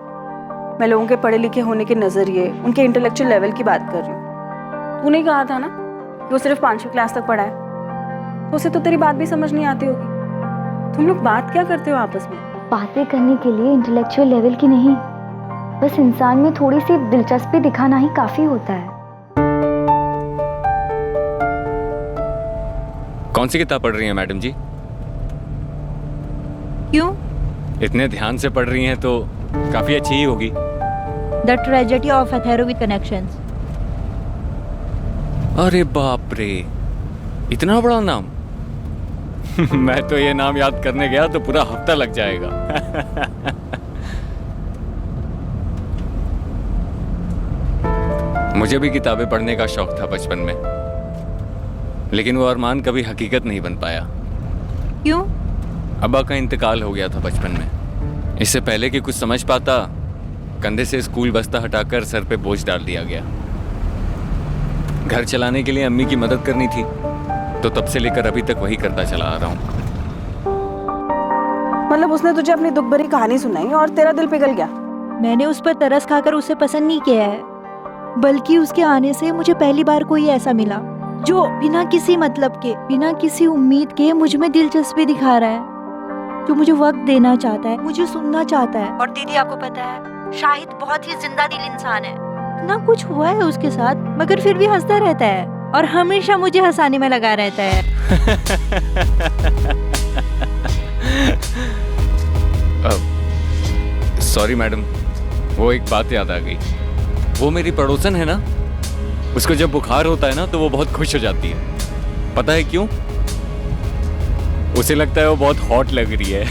मैं लोगों के पढ़े लिखे होने के नज़रिए, उनके इंटेलेक्चुअल लेवल की बात कर रही हूँ। तूने कहा था ना कि वो सिर्फ 5वीं क्लास तक पढ़ा है, तो उसे तो तेरी बात भी समझ नहीं आती होगी। तुम लोग बात क्या करते हो आपस में? बातें करने के लिए इंटेलेक्चुअल लेवल की नहीं, बस इंसान में थोड़ी सी दिलचस्पी दिखाना ही काफी होता है। कौन सी किताब पढ़ रही हैं मैडम जी? क्यों? इतने ध्यान से पढ़ रही हैं तो काफी अच्छी ही होगी। The tragedy of Othello with connections. अरे बाप रे, इतना बड़ा नाम। मैं तो ये नाम याद करने गया तो पूरा हफ्ता लग जाएगा। मुझे भी किताबें पढ़ने का शौक था बचपन में, लेकिन वो अरमान कभी हकीकत नहीं बन पाया। क्यों? अब्बा का इंतकाल हो गया था बचपन में। इससे पहले कि कुछ समझ पाता, कंधे से स्कूल बस्ता हटाकर सर पे बोझ डाल दिया गया। घर चलाने के लिए अम्मी की मदद करनी थी, तो तब से लेकर अभी तक वही करता चला आ रहा हूँ। मतलब उसने तुझे अपनी दुख भरी कहानी सुनाई और तेरा दिल पिघल गया? मैंने उस पर तरस खाकर उसे पसंद नहीं किया है, बल्कि उसके आने से मुझे पहली बार कोई ऐसा मिला जो बिना किसी मतलब के, बिना किसी उम्मीद के मुझ में दिलचस्पी दिखा रहा है, जो मुझे वक्त देना चाहता है, मुझे सुनना चाहता है। और दीदी, आपको पता है शाहिद बहुत ही जिंदा दिल इंसान है। ना कुछ हुआ है उसके साथ, मगर फिर भी हंसता रहता है और हमेशा मुझे हंसाने में लगा रहता है। सॉरी मैडम, वो एक बात याद आ गई। वो मेरी पड़ोसन है ना, उसको जब बुखार होता है ना तो वो बहुत खुश हो जाती है। पता है क्यों? उसे लगता है वो बहुत हॉट लग रही है।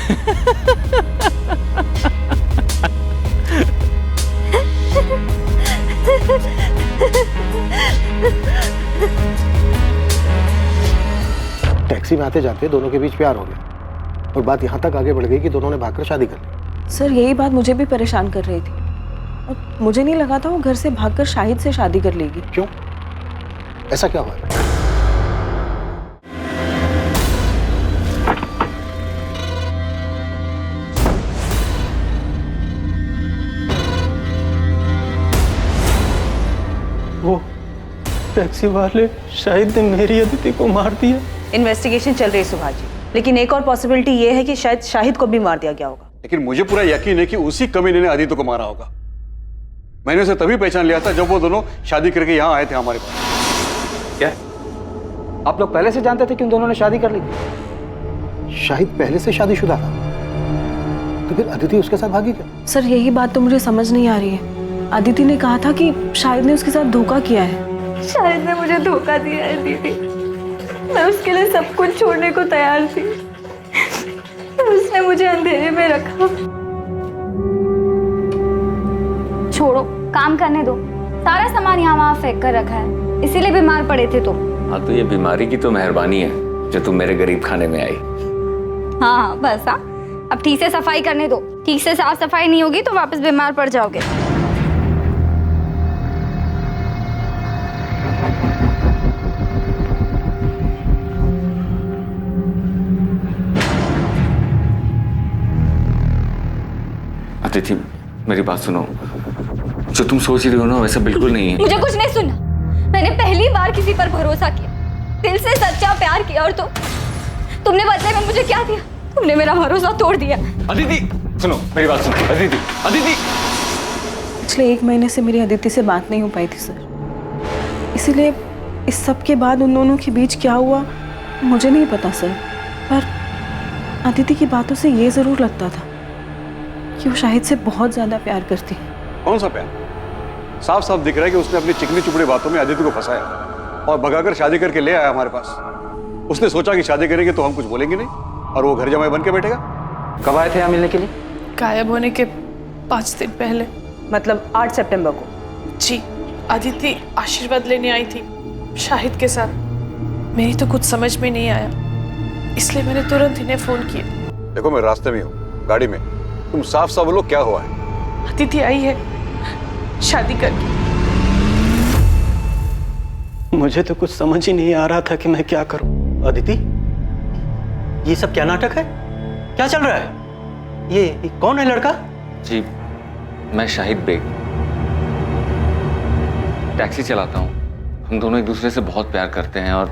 टैक्सी में आते जाते दोनों के बीच प्यार हो गया और बात यहाँ तक आगे बढ़ गई कि दोनों ने भागकर शादी कर ली। सर यही बात मुझे भी परेशान कर रही थी और मुझे नहीं लगा था वो घर से भागकर शाहिद से शादी कर लेगी। क्यों? ऐसा क्या हुआ? वो टैक्सी वाले शाहिद ने मेरी अदिति को मार दिया। इन्वेस्टिगेशन चल रही है सुभाष जी, लेकिन एक और पॉसिबिलिटी ये है कि शायद शाहिद को भी मार दिया गया होगा। लेकिन मुझे पूरा यकीन है कि उसी कमीने ने आदित्य को मारा होगा। मैंने उसे तभी पहचान लिया था जब वो दोनों शादी करके यहाँ आए थे हमारे पास। क्या आप लोग पहले से जानते थे कि उन दोनों ने शादी कर ली थी? शाहिद पहले से शादीशुदा था, तो फिर अदिति उसके साथ भागी क्या? सर यही बात तो मुझे समझ नहीं आ रही है। अदिति ने कहा था कि शाहिद ने उसके साथ धोखा किया है। शाहिद ने मुझे धोखा दिया है दीदी। मैं उसके लिए सब कुछ छोड़ने को तैयार थी, उसने मुझे अंधेरे में रखा। छोड़ो, काम करने दो। सारा सामान यहाँ वहाँ फेंक कर रखा है, इसीलिए बीमार पड़े थे तुम। हाँ तो ये बीमारी की तो मेहरबानी है जो तुम मेरे गरीब खाने में आई। हाँ बस हाँ, अब ठीक से सफाई करने दो। ठीक से साफ सफाई नहीं होगी तो वापस बीमार पड़ जाओगे। अदिति मेरी बात सुनो, जो तुम सोच रही हो ना वैसा बिल्कुल नहीं है। मुझे कुछ नहीं सुनना। मैंने पहली बार किसी पर भरोसा किया, दिल से सच्चा प्यार किया, और तुमने बदले में मुझे क्या दिया? तुमने मेरा भरोसा तोड़ दिया। अदिति सुनो मेरी बात सुनो। अदिति अदिति पिछले 1 महीने से मेरी अदिति से बात नहीं हो पाई थी सर, इसीलिए इस सब के बाद उन दोनों के बीच क्या हुआ मुझे नहीं पता सर। पर अदिति की बातों से ये जरूर लगता था कि वो शाहिद से बहुत ज्यादा प्यार करती है। कौन सा प्यार? साफ साफ दिख रहा है कि उसने अपनी चिकनी चुपड़ी बातों में अदिति को फंसाया और भगाकर शादी करके ले आया हमारे पास। उसने सोचा कि शादी करेंगे तो हम कुछ बोलेंगे नहीं और वो घर जमाई बन के बैठेगा। कब आए थे यहाँ मिलने के लिए? गायब होने के 5 दिन पहले। मतलब 8 सितंबर को? जी, अदिति आशीर्वाद लेने आई थी शाहिद के साथ। मेरी तो कुछ समझ में नहीं आया, इसलिए मैंने तुरंत इन्हें फोन किया। देखो मैं रास्ते में हूँ, गाड़ी में। तुम साफ साफ बोलो क्या हुआ है? अदिति आई है शादी करके। मुझे तो कुछ समझ ही नहीं आ रहा था कि मैं क्या करूं। अदिति, ये सब क्या नाटक है? क्या चल रहा है? ये कौन है लड़का? जी मैं शाहिद बेग, टैक्सी चलाता हूँ। हम दोनों एक दूसरे से बहुत प्यार करते हैं और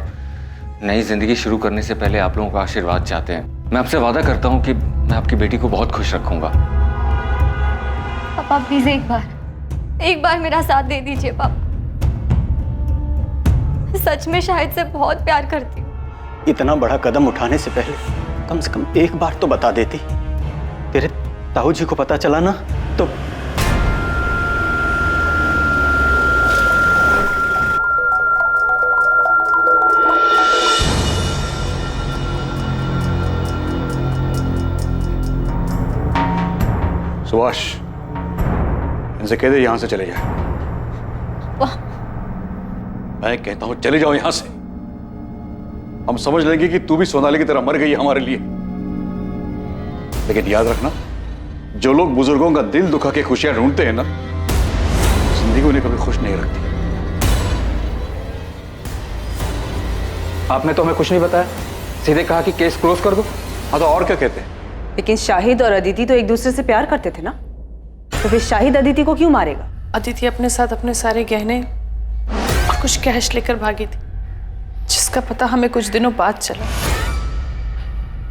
नई जिंदगी शुरू करने से पहले आप लोगों का आशीर्वाद चाहते हैं। मैं आपसे वादा करता हूँ कि मैं आपकी बेटी को बहुत खुश रखूंगा। पापा प्लीज एक बार मेरा साथ दे दीजिए पापा। सच में शाहिद से बहुत प्यार करती हूँ। इतना बड़ा कदम उठाने से पहले कम से कम एक बार तो बता देती। तेरे ताऊ जी को पता चला ना तो सुभाष, इनसे कह दे यहां से चले जाए। मैं कहता हूं चले जाओ यहां से। हम समझ लेंगे कि तू भी सोनाली की तरह मर गई है हमारे लिए। लेकिन याद रखना, जो लोग बुजुर्गों का दिल दुखा के खुशियां ढूंढते हैं ना, जिंदगी उन्हें कभी खुश नहीं रखती। आपने तो हमें कुछ नहीं बताया, सीधे कहा कि केस क्लोज कर दो। हाँ तो और क्या कहते हैं? लेकिन शाहिद और अदिति तो एक दूसरे से प्यार करते थे ना, तो फिर शाहिद अदिति को क्यों मारेगा? अदिति अपने साथ अपने सारे गहने और कुछ कैश लेकर भागी थी, जिसका पता हमें कुछ दिनों बाद चला।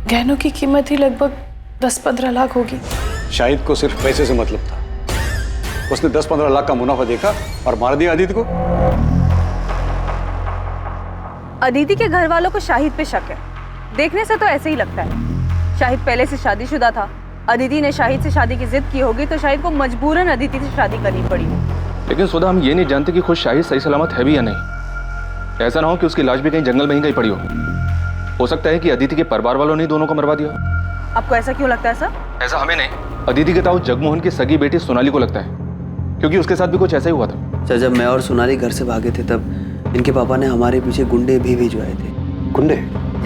गहनों की कीमत ही लगभग 10-15 लाख होगी। शाहिद को सिर्फ पैसे से मतलब था। उसने 10-15 लाख का मुनाफा देखा और मार दिया अदिति को। अदिति के घर वालों को शाहिद पे शक है। देखने से तो ऐसे ही लगता है। शाहिद पहले से शादीशुदा था। अदिति ने शाहिद से शादी की जिद की होगी तो शाहिद को मजबूरन अदिति से शादी करनी पड़ी। लेकिन सुधा, हम ये नहीं जानते कि खुद शाहिद सही सलामत है भी या नहीं। ऐसा ना हो कि उसकी लाश भी कहीं जंगल में ही कहीं पड़ी हो सकता है कि अदिति के परिवार वालों ने दोनों को मरवा दिया। आपको ऐसा क्यों लगता है सर? ऐसा हमें नहीं, अदिति के ताऊ जगमोहन की सगी बेटी सोनाली को लगता है, क्योंकि उसके साथ भी कुछ ऐसा ही हुआ था। सर, जब मैं और सोनाली घर से भागे थे तब इनके पापा ने हमारे पीछे गुंडे भी भिजवाए थे। गुंडे?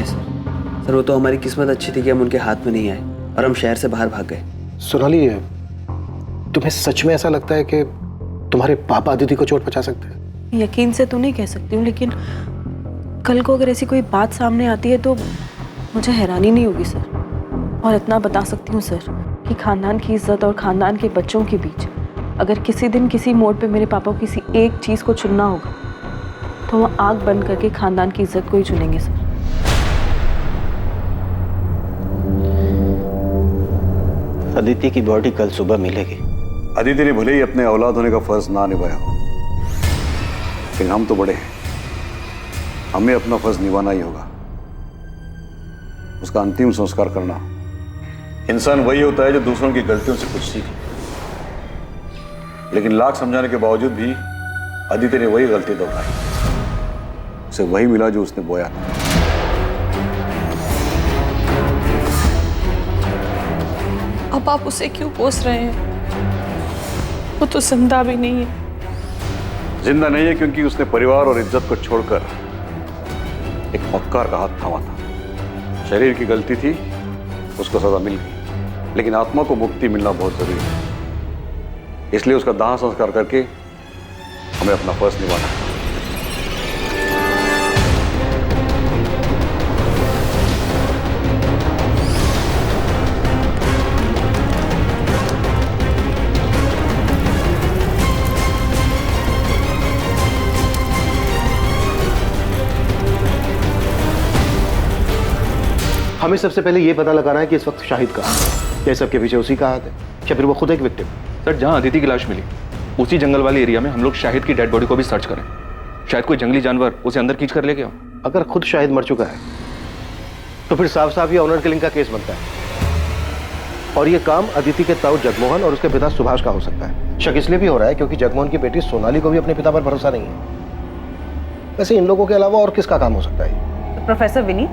यस सर, वो तो हमारी किस्मत अच्छी थी कि हम उनके हाथ में नहीं आए और हम शहर से बाहर भाग गए। सोनाली, तुम्हें सच में ऐसा लगता है कि तुम्हारे पापा अदिति को चोट पहुंचा सकते हैं? यकीन से तो नहीं कह सकती हूँ, लेकिन कल को अगर ऐसी कोई बात सामने आती है तो मुझे हैरानी नहीं होगी सर। और इतना बता सकती हूँ सर कि खानदान की इज्जत और खानदान के बच्चों के बीच अगर किसी दिन किसी मोड़ पे मेरे पापा को किसी एक चीज़ को चुनना होगा तो वो आग बंद करके खानदान की इज्जत को ही चुनेंगे सर। अदिति की बॉडी कल सुबह मिलेगी। अदिति ने भले ही अपने औलाद होने का फर्ज ना निभाया हो, लेकिन हम तो बड़े हैं, हमें अपना फर्ज निभाना ही होगा। उसका अंतिम संस्कार करना। इंसान वही होता है जो दूसरों की गलतियों से कुछ सीखे, लेकिन लाख समझाने के बावजूद भी अदिति ने वही गलती दोहराई। उसे वही मिला जो उसने बोया था। अब आप उसे क्यों कोस रहे हैं? वो तो जिंदा भी नहीं है। जिंदा नहीं है क्योंकि उसने परिवार और इज्जत को छोड़कर एक मक्कार का हाथ थामा था। शरीर की गलती थी, उसको सजा मिल गई, लेकिन आत्मा को मुक्ति मिलना बहुत जरूरी है। इसलिए उसका दाह संस्कार करके हमें अपना फर्ज निभाना है। हमें सबसे पहले ये पता लगाना है कि इस वक्त शाहिद कहाँ है। क्या सबके पीछे उसी का हाथ है या फिर वो खुद एक विक्टिम? सर, जहां अदिति की लाश मिली उसी जंगल वाले एरिया में हम लोग शाहिद की डेड बॉडी को भी सर्च करें। शायद कोई जंगली जानवर उसे अंदर खींच कर ले गया। अगर खुद शाहिद मर चुका है तो फिर साफ साफ ये ऑनर किलिंग का केस बनता है, और ये काम अदिति के ताऊ जगमोहन और उसके पिता सुभाष का हो सकता है। शक इसलिए भी हो रहा है क्योंकि जगमोहन की बेटी सोनाली को भी अपने पिता पर भरोसा नहीं है। वैसे इन लोगों के अलावा और किसका काम हो सकता है? प्रोफेसर विनीत,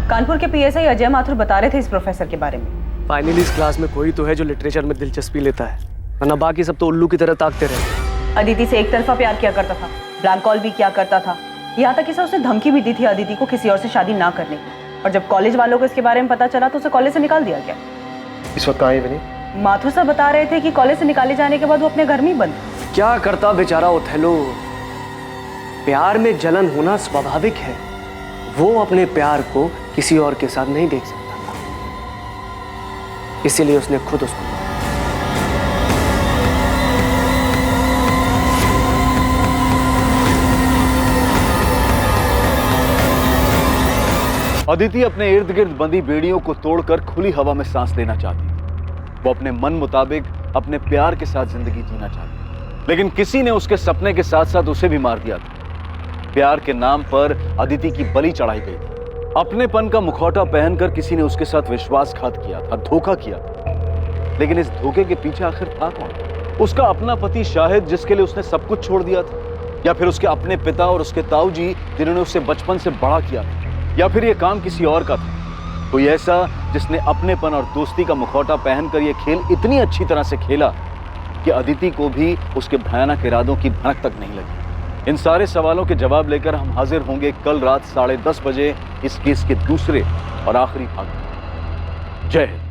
कानपुर के पीएसआई अजय माथुर बता रहे थे इस प्रोफेसर के बारे में। फाइनली इस क्लास में कोई तो है जो लिटरेचर में दिलचस्पी लेता है, वरना बाकी सब तो उल्लू की तरह ताकते रहे। अदिति से एक तरफा प्यार किया करता था, ब्लैंक कॉल भी किया करता था, यहाँ तक कि उसने धमकी भी दी थी अदिति को किसी और से शादी ना करने की। और जब कॉलेज वालों को इसके बारे में पता चला तो उसे कॉलेज से निकाल दिया गया। इस वक्त कहाँ है विनीत? माथुर साहब बता रहे थे कि कॉलेज से निकाले जाने के बाद वो अपने घर में ही बंद। क्या करता बेचारा ओथेलो? प्यार में जलन होना स्वाभाविक है। वो अपने प्यार को किसी और के साथ नहीं देख सकता था, इसीलिए उसने खुद उसको। अदिति अपने इर्द गिर्द बंधी बेड़ियों को तोड़कर खुली हवा में सांस लेना चाहती थी। वो अपने मन मुताबिक अपने प्यार के साथ जिंदगी जीना चाहती थी, लेकिन किसी ने उसके सपने के साथ साथ उसे भी मार दिया था। प्यार के नाम पर अदिति की बलि चढ़ाई गई थी। अपनेपन का मुखौटा पहनकर किसी ने उसके साथ विश्वासघात किया था, धोखा किया था। लेकिन इस धोखे के पीछे आखिर था कौन? उसका अपना पति शाहिद, जिसके लिए उसने सब कुछ छोड़ दिया था, या फिर उसके अपने पिता और उसके ताऊ जी जिन्होंने उसे बचपन से बड़ा किया था, या फिर यह काम किसी और का था? कोई ऐसा जिसने अपनेपन और दोस्ती का मुखौटा पहनकर यह खेल इतनी अच्छी तरह से खेला कि अदिति को भी उसके भयानक इरादों की भनक तक नहीं लगी। इन सारे सवालों के जवाब लेकर हम हाजिर होंगे कल रात 10:30 बजे इस केस के दूसरे और आखिरी भाग में। जय हिंद।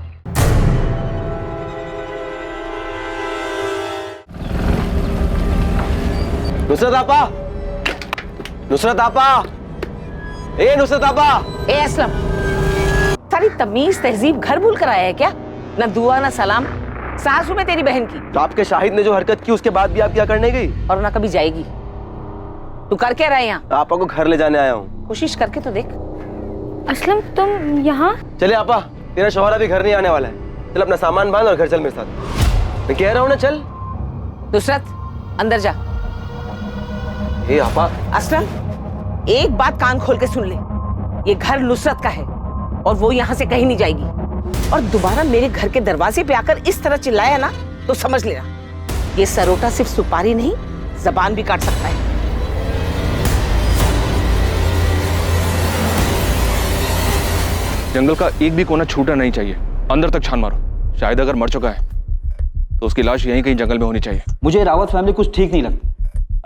नुसरत आपा, नुसरत आपा, ए नुसरत आपा। ए असलम, सारी तमीज तहजीब घर भूल कर आया है क्या? ना दुआ ना सलाम। सासू में तेरी बहन की। तो आपके शाहिद ने जो हरकत की उसके बाद भी आप क्या करने गई? और ना कभी जाएगी। तू कर क्या रहा है यहाँ? आपा को घर ले जाने आया हूँ। कोशिश करके तो देख। असलम, तुम यहाँ? चले आपा, तेरा शौहर अभी घर नहीं आने वाला है। चल अपना सामान बांध और घर चल मेरे साथ। मैं कह रहा हूँ ना, चल। नुसरत, अंदर जा। ए आपा। असलम, एक बात कान खोल के सुन ले। ये घर नुसरत का है और वो यहाँ से कहीं नहीं जाएगी। और दोबारा मेरे घर के दरवाजे पे आकर इस तरह चिल्लाया ना तो समझ लेना ये सरोटा सिर्फ सुपारी नहीं, जबान भी काट सकता है। जंगल का एक भी कोना छूटना नहीं चाहिए, अंदर तक छान मारो। शायद अगर मर चुका है तो उसकी लाश यहीं कहीं जंगल में होनी चाहिए। मुझे रावत फैमिली कुछ ठीक नहीं लगती।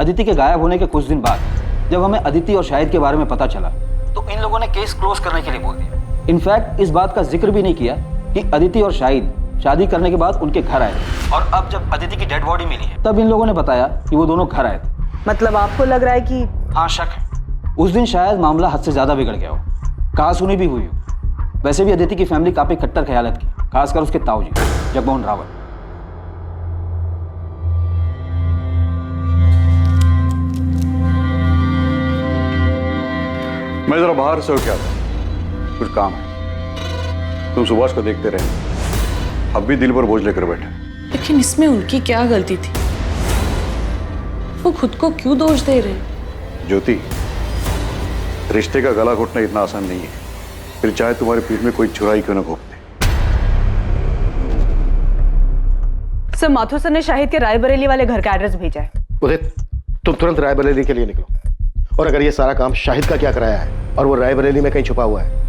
अदिति के गायब होने के कुछ दिन बाद जब हमें अदिति और शाहिद के बारे में पता चला तो इन लोगों ने केस क्लोज करने के लिए बोल दिया। इनफैक्ट इस बात का जिक्र भी नहीं किया कि अदिति और शाहिद शादी करने के बाद उनके घर आए और अब जब अदिति की डेड बॉडी मिली है तब इन लोगों ने बताया कि वो दोनों घर आए थे। मतलब आपको लग रहा है कि? हाँ, शक है। उस दिन शायद मामला हद से ज्यादा बिगड़ गया हो, कहासुनी भी हुई हो। वैसे भी अदिति की फैमिली काफी कट्टर ख्यालत की, खासकर उसके ताऊजी जगमोहन रावत। मैं जरा बाहर से होके आता, कुछ काम है। तुम सुभाष को देखते रहे, अब भी दिल पर बोझ लेकर बैठे। लेकिन इसमें उनकी क्या गलती थी? वो खुद को क्यों दोष दे रहे? ज्योति, रिश्ते का गला घोटना इतना आसान नहीं है, फिर चाहे तुम्हारे पीठ में कोई चुराई क्यों ना घोंपते। सर, माथुर सर ने शाहिद के रायबरेली वाले घर का एड्रेस भेजा है। उदित, तुम तुरंत रायबरेली के लिए निकलो। और अगर ये सारा काम शाहिद का क्या कराया है और वो रायबरेली में कहीं छुपा हुआ है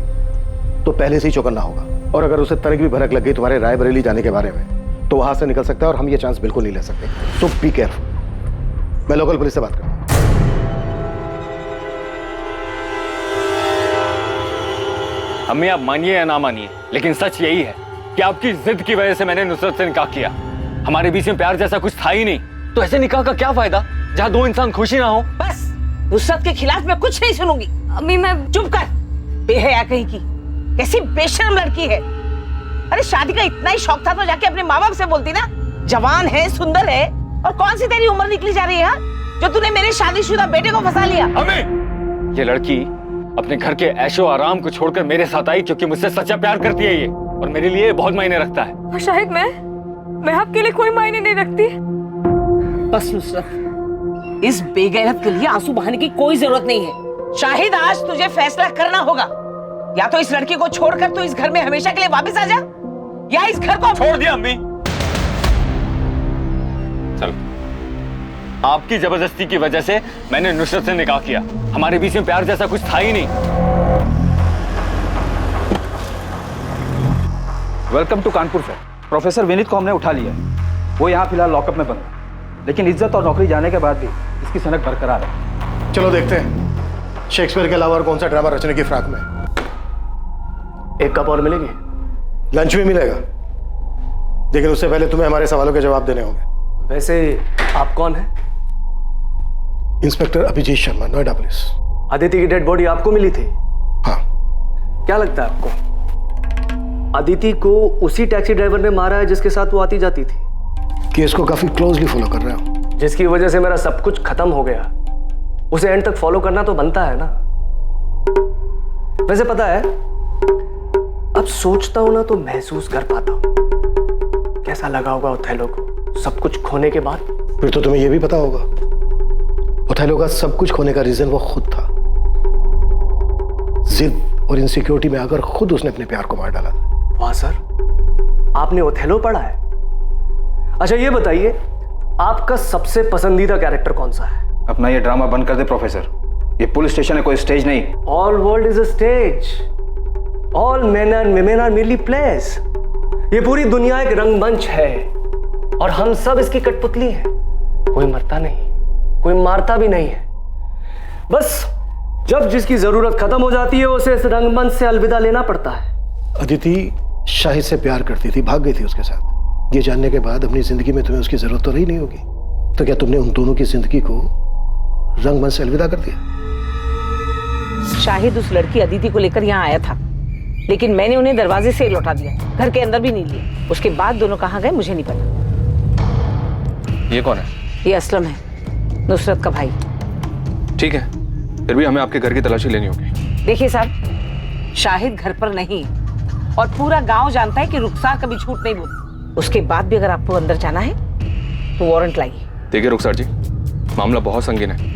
तो पहले से ही चौकन्ना होगा। और अगर उसे तनिक भी भनक लग गई तुम्हारे रायबरेली जाने के बारे में तो वहां से निकल सकता है और हम ये चांस बिल्कुल नहीं ले सकते। सो बी केयरफुल। मैं लोकल पुलिस से बात करता हूं। अम्मी, आप मानिए या ना मानिए, लेकिन सच यही है कि आपकी जिद की वजह से मैंने नुसरत से निकाह किया। हमारे बीच में प्यार जैसा कुछ था ही नहीं, तो ऐसे निकाह का क्या फायदा जहां दो इंसान खुशी ना हो। बस, नुसरत के खिलाफ मैं कुछ नहीं सुनूंगी। अम्मी, मैं चुप कर, बेहया कहीं की, कैसी बेशर्म लड़की है। अरे शादी का इतना ही शौक था तो जाके अपने माँ बाप से बोलती ना। जवान है, सुंदर है, और कौन सी तेरी उम्र निकली जा रही है जो तूने मेरे शादीशुदा बेटे को फंसा लिया। अम्मी, ये लड़की अपने घर के ऐशो आराम को छोड़कर मेरे साथ आई क्योंकि मुझसे सच्चा प्यार करती है ये, और मेरे लिए बहुत मायने रखता है। और शायद मैं आपके लिए कोई मायने नहीं रखती। बस नुसरत, इस बेगैरत के लिए आंसू बहाने की कोई जरूरत नहीं है। शाहिद, आज तुझे फैसला करना होगा। या तो इस लड़की को छोड़कर तू इस घर में हमेशा के लिए वापस आ जा, या इस घर को छोड़ दिया। अम्मी, चल, आपकी जबरदस्ती की वजह से मैंने नुसरत से निकाह किया। हमारे बीच में प्यार जैसा कुछ था ही नहीं। Welcome to Kanpur sir. Professor Vineet को हमने उठा लिया है। वो यहाँ फिलहाल लॉकअप में बंद है, लेकिन इज्जत और नौकरी जाने के बाद भी इसकी सनक बरकरार है। चलो देखते हैं शेक्सपियर के अलावा और कौन सा ड्रामा रचने की फ्राक में। एक कप और मिलेगी? लंच भी मिलेगा, लेकिन उससे पहले तुम्हें हमारे सवालों के जवाब देने होंगे। वैसे आप कौन हैं? Inspector Abhijeet Sharma, Noida police. अदिति की डेड बॉडी आपको मिली थी? हाँ। क्या लगता है आपको, अदिति को उसी टैक्सी ड्राइवर ने मारा है जिसके साथ वो आती जाती थी? केस को काफी क्लोजली फॉलो कर रहे हो। जिसकी वजह से मेरा सब कुछ खत्म हो गया, उसे एंड तक फॉलो करना तो बनता है ना। वैसे पता है, अब सोचता हूं ना तो महसूस कर पाता हूं कैसा लगा होगा ओथेलो को सब कुछ खोने के बाद। फिर तो तुम्हें यह भी पता होगा ओथेलो का सब कुछ खोने का रीजन वो खुद था। जिद और इनसिक्योरिटी में आकर खुद उसने अपने प्यार को मार डाला था। वाह सर, आपने ओथेलो पढ़ा है? अच्छा ये बताइए, आपका सबसे पसंदीदा कैरेक्टर कौन सा है? अपना ये ड्रामा बंद कर दे प्रोफेसर, ये पुलिस स्टेशन है, कोई स्टेज नहीं। All world is a stage, all men and women are merely players. ये पूरी दुनिया एक रंगमंच है और हम सब इसकी कठपुतली हैं। कोई मरता नहीं, कोई मारता भी नहीं है। बस जब जिसकी जरूरत खत्म हो जाती है उसे इस रंगमंच से अलविदा लेना पड़ता है। अदिति शाहिद से प्यार करती थी, भाग गई थी उसके साथ। ये जानने के बाद अपनी जिंदगी में तुम्हें उसकी जरूरत तो रही नहीं होगी, तो क्या तुमने उन दोनों की जिंदगी को रंगमंच से अलविदा कर दिया? शाहिद उस लड़की अदिति को लेकर यहाँ आया था, लेकिन मैंने उन्हें दरवाजे से लौटा दिया, घर के अंदर भी नहीं लिया। उसके बाद दोनों कहाँ गए मुझे नहीं पता। ये कौन है? ये असलम है, नुसरत का भाई। ठीक है, फिर भी हमें आपके घर की तलाशी लेनी होगी। देखिए साहब, शाहिद घर पर नहीं और पूरा गांव जानता है कि रुखसार कभी झूठ नहीं बोलती। उसके बाद भी अगर आपको अंदर जाना है तो वारंट लाइए। देखिए रुखसार जी, मामला बहुत संगीन है।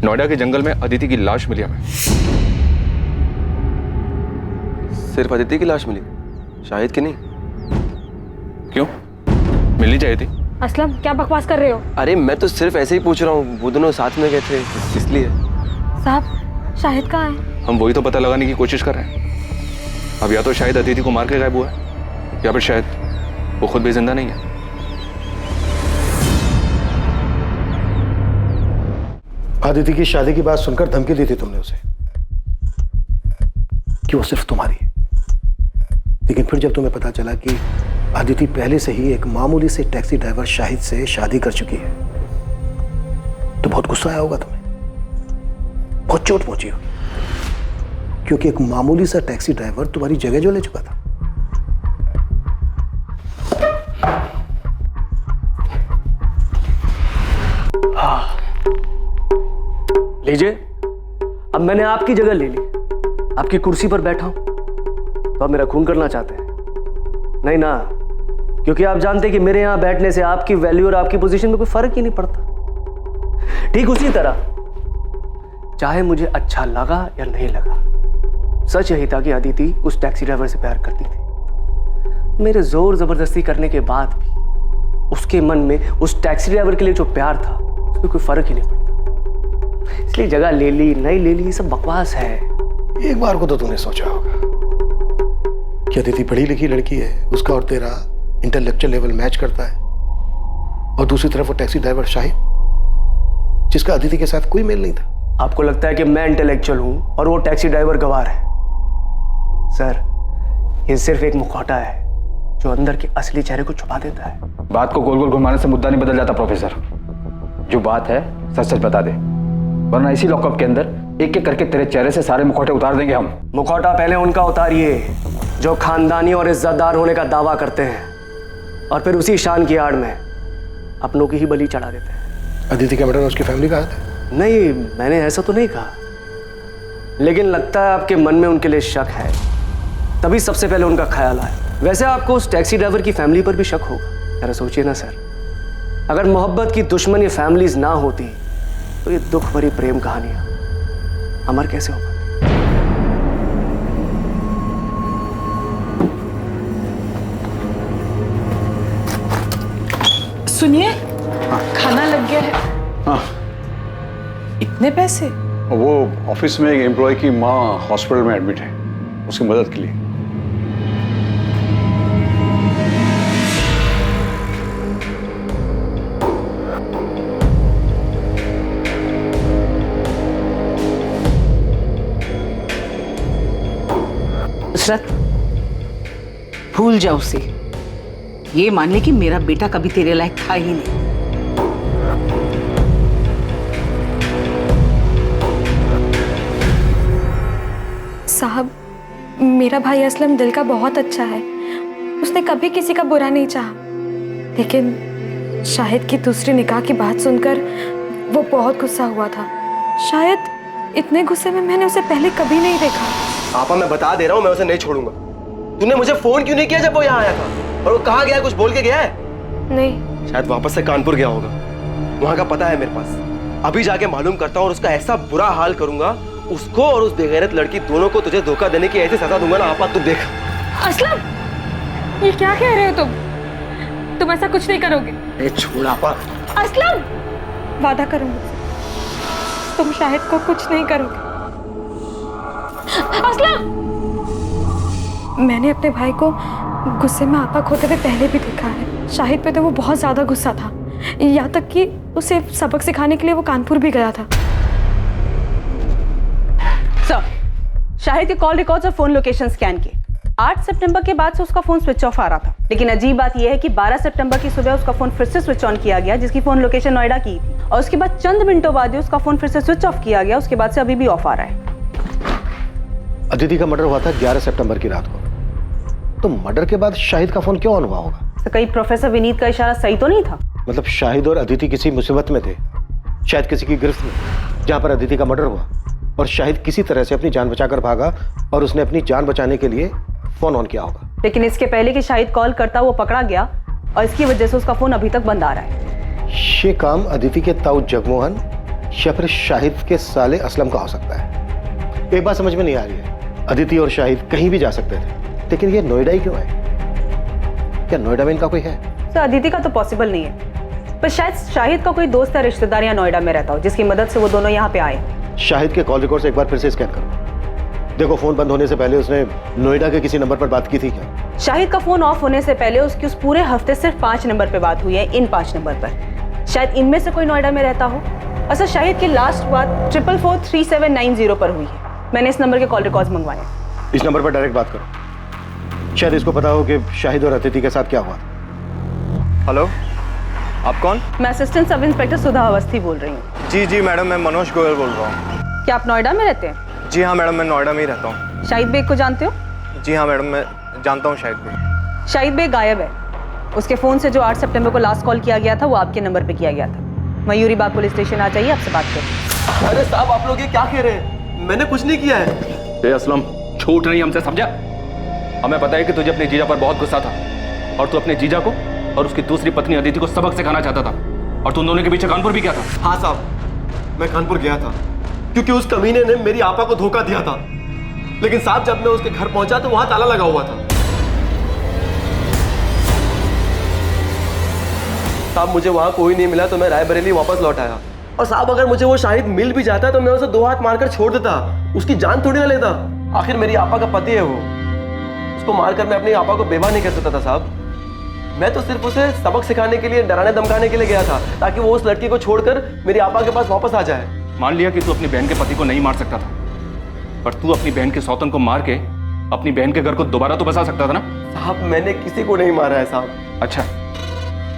नोएडा के जंगल में अदिति की लाश मिली हमें। सिर्फ अदिति की लाश मिली, शाहिद की नहीं? क्यों, मिलनी चाहिए थी। असलम क्या बकवास कर रहे हो? अरे मैं तो सिर्फ ऐसे ही पूछ रहा हूँ, वो दोनों साथ में गए थे इसलिए। साहब शाहिद कहाँ है? हम वही तो पता लगाने की कोशिश कर रहे हैं। अब या तो शायद अदिति को मार के गायब हुआ है या फिर शायद वो खुद भी जिंदा नहीं है। अदिति की शादी की बात सुनकर धमकी दी थी तुमने उसे कि वो सिर्फ तुम्हारी है, लेकिन फिर जब तुम्हें पता चला कि अदिति पहले से ही एक मामूली से टैक्सी ड्राइवर शाहिद से शादी कर चुकी है तो बहुत गुस्सा आया होगा तुम्हें, बहुत चोट पहुंची होगी, क्योंकि एक मामूली सा टैक्सी ड्राइवर तुम्हारी जगह जो ले चुका था। लीजिए, अब मैंने आपकी जगह ले ली, आपकी कुर्सी पर बैठा हूं, तो आप मेरा खून करना चाहते हैं? नहीं ना, क्योंकि आप जानते हैं कि मेरे यहां बैठने से आपकी वैल्यू और आपकी पोजीशन में कोई फर्क ही नहीं पड़ता। ठीक उसी तरह चाहे मुझे अच्छा लगा या नहीं लगा, सच यही था कि अदिति उस टैक्सी ड्राइवर से प्यार करती थी। मेरे जोर जबरदस्ती करने के बाद भी उसके मन में उस टैक्सी ड्राइवर के लिए जो प्यार था उसमें कोई फर्क ही नहीं पड़ता। इसलिए जगह ले ली नहीं ले ली, ये सब बकवास है। एक बार को तो तुमने सोचा होगा कि अदिति पढ़ी लिखी लड़की है, उसका और तेरा इंटेलेक्चुअल लेवल मैच करता है, और दूसरी तरफ वो टैक्सी ड्राइवर शाहिद जिसका अदिति के साथ कोई मेल नहीं था। आपको लगता है कि मैं इंटेलेक्चुअल हूं और वो टैक्सी ड्राइवर गवार है? सर, ये सिर्फ एक मुखौटा है जो अंदर के असली चेहरे को छुपा देता है। बात को गोल गोल घुमाने से मुद्दा नहीं बदल जाता प्रोफेसर। जो बात है सच सच बता दे, वरना इसी लॉकअप के अंदर एक एक करके तेरे चेहरे से सारे मुखौटे उतार देंगे हम। मुखौटा पहले उनका उतारिए जो खानदानी और इज्जतदार होने का दावा करते हैं और फिर उसी शान की आड़ में अपनों की ही बलि चढ़ा देते हैं। अदिति का मर्डर उसकी फैमिली का हाथ है? नहीं, मैंने ऐसा तो नहीं कहा, लेकिन लगता है आपके मन में उनके लिए शक है, तभी सबसे पहले उनका ख्याल आया। वैसे आपको उस टैक्सी ड्राइवर की फैमिली पर भी शक होगा। जरा सोचिए ना सर, अगर मोहब्बत की दुश्मनी फैमिलीज ना होती तो ये दुख भरी प्रेम कहानियां अमर कैसे हो पाती? सुनिए, खाना लग गया है। हाँ, इतने पैसे? वो ऑफिस में एक एम्प्लॉय की माँ हॉस्पिटल में एडमिट है, उसकी मदद के लिए। नुसरत, भूल जा उसे, ये मान ले कि मेरा बेटा कभी तेरे लायक था ही नहीं। साहब, मेरा भाई असलम दिल का बहुत अच्छा है, उसने कभी किसी का बुरा नहीं चाहा, लेकिन शाहिद की दूसरी निकाह की बात सुनकर वो बहुत गुस्सा हुआ था। शायद इतने गुस्से में मैंने उसे पहले कभी नहीं देखा। आपा, मैं बता दे रहा हूँ, मैं उसे नहीं छोड़ूंगा। तूने मुझे फोन क्यों नहीं किया जब वो यहाँ आया था? और वो कहाँ गया है, कुछ बोल के गया है? नहीं। शायद वापस से कानपुर गया होगा, वहां का पता है मेरे पास। अभी जाके मालूम करता हूँ और उसका ऐसा बुरा हाल करूंगा, उसको और उस बेगैरत लड़की दोनों को तुझे धोखा देने की ऐसी सजा दूंगा ना आपा, तू देख। असलम, ये क्या कह रहे हो तुम ऐसा कुछ नहीं करोगे? अरे छोड़ आपा। असलम, वादा करो मुझसे, तुम शाहिद को कुछ नहीं करोगे। असलम, मैंने अपने भाई को गुस्से में आपा खोते हुए पहले भी देखा है। शाहिद पे तो वो बहुत ज्यादा गुस्सा था, यहाँ तक कि उसे सबक सिखाने के लिए वो कानपुर भी गया था। सर, शाहिद के कॉल रिकॉर्ड्स और फोन लोकेशन स्कैन किए। 8 सितंबर के बाद से उसका फोन स्विच ऑफ आ रहा था, लेकिन अजीब बात यह है कि 12 सितंबर की सुबह उसका फोन फिर से स्विच ऑन किया गया, जिसकी फोन लोकेशन नोएडा की थी, और उसके बाद चंद मिनटों बाद ही उसका फोन फिर से स्विच ऑफ किया गया। उसके बाद से अभी भी ऑफ आ रहा है। अदिति का मर्डर हुआ था 11 सितंबर की रात को, तो मर्डर के बाद शाहिद का फोन क्यों ऑन हुआ होगा? तो कहीं प्रोफेसर विनीत का इशारा सही तो नहीं था? मतलब शाहिद और अदिति किसी मुसीबत में थे, शायद किसी की गिरफ्त में, जहां पर अदिति का मर्डर हुआ, और शाहिद किसी तरह से अपनी जान बचाकर भागा और उसने अपनी जान बचाने के लिए फोन ऑन किया होगा। लेकिन इसके पहले कि शाहिद कॉल करता वो पकड़ा गया, और इसकी वजह से उसका फोन अभी तक बंद आ रहा है। ये काम अदिति के ताऊ जगमोहन या फिर शाहिद के साले असलम का हो सकता है। एक बात समझ में नहीं आ रही है, अदिति और शाहिद कहीं भी जा सकते थे, लेकिन ये नोएडा ही क्यों है? क्या नोएडा में इनका कोई है? सर, अदिति का तो पॉसिबल नहीं है, पर शायद शाहिद का कोई दोस्त या रिश्तेदार यहाँ नोएडा में रहता हो जिसकी मदद से वो दोनों यहाँ पे आए। शाहिद के कॉल रिकॉर्ड से एक बार फिर से स्कैन करो। देखो फोन बंद होने से पहले उसने नोएडा के किसी नंबर पर बात की थी क्या? शाहिद का फोन ऑफ होने से पहले उसकी उस पूरे हफ्ते सिर्फ 5 नंबर पे बात हुई है, इन 5 नंबर पर। शायद इनमें से कोई नोएडा में रहता हो। असल शाहिद की लास्ट बात 443790 पर हुई है। मैंने इस नंबर के कॉल रिकॉर्ड्स मंगवाए। इस नंबर पर डायरेक्ट बात करो। शायद इसको पता हो कि शाहिद और अतिथि के साथ क्या हुआ। हेलो, आप कौन? मैं असिस्टेंट सब इंस्पेक्टर सुधा अवस्थी बोल रही हूँ। जी मैडम, मैं मनोज गोयल बोल रहा हूँ। क्या आप नोएडा में रहते हैं? जी हाँ मैडम, मैं नोएडा में ही रहता हूँ। शाहिद बेग को जानते हो? जी हाँ मैडम, मैं जानता हूँ शाहिद बेग। शाहिद बेग गायब है। उसके फ़ोन से जो 8 सितंबर को लास्ट कॉल किया गया था वो आपके नंबर पे किया गया था। मयूरी बाग पुलिस स्टेशन आ जाइए, आपसे बात करें। अरे साहब, आप लोग ये क्या कह रहे हैं? मैंने कुछ नहीं किया है। असलम, छूट नहीं हमसे, समझा? हमें पता है कि तुझे अपने जीजा पर बहुत गुस्सा था और तू अपने जीजा को और उसकी दूसरी पत्नी अदिति को सबक सिखाना चाहता था, और तुम दोनों के पीछे कानपुर भी गया था। हाँ साहब, मैं कानपुर गया था क्योंकि उस कमीने ने मेरी आपा को धोखा दिया था। लेकिन साहब, जब मैं उसके घर पहुंचा तो वहां ताला लगा हुआ था। साहब, मुझे वहां कोई नहीं मिला तो मैं रायबरेली वापस लौट आया। और साहब, अगर मुझे वो शाहिद मिल भी जाता तो मैं उसे 2 हाथ मारकर छोड़ देता, उसकी जान थोड़ी ना लेता। आखिर मेरी आपा का पति है वो, उसको मारकर मैं अपनी आपा को बेवा नहीं कर सकता था साहब। मैं तो सिर्फ उसे सबक सिखाने के लिए, डराने धमकाने के लिए गया था ताकि वो उस लड़की को छोड़कर मेरी आपा के पास वापस आ जाए। मान लिया कि तू अपनी बहन के पति को नहीं मार सकता था, पर तू अपनी बहन के सौतन को मार के अपनी बहन के घर को दोबारा तो बसा सकता था ना? साहब, मैंने किसी को नहीं मारा है साहब। अच्छा,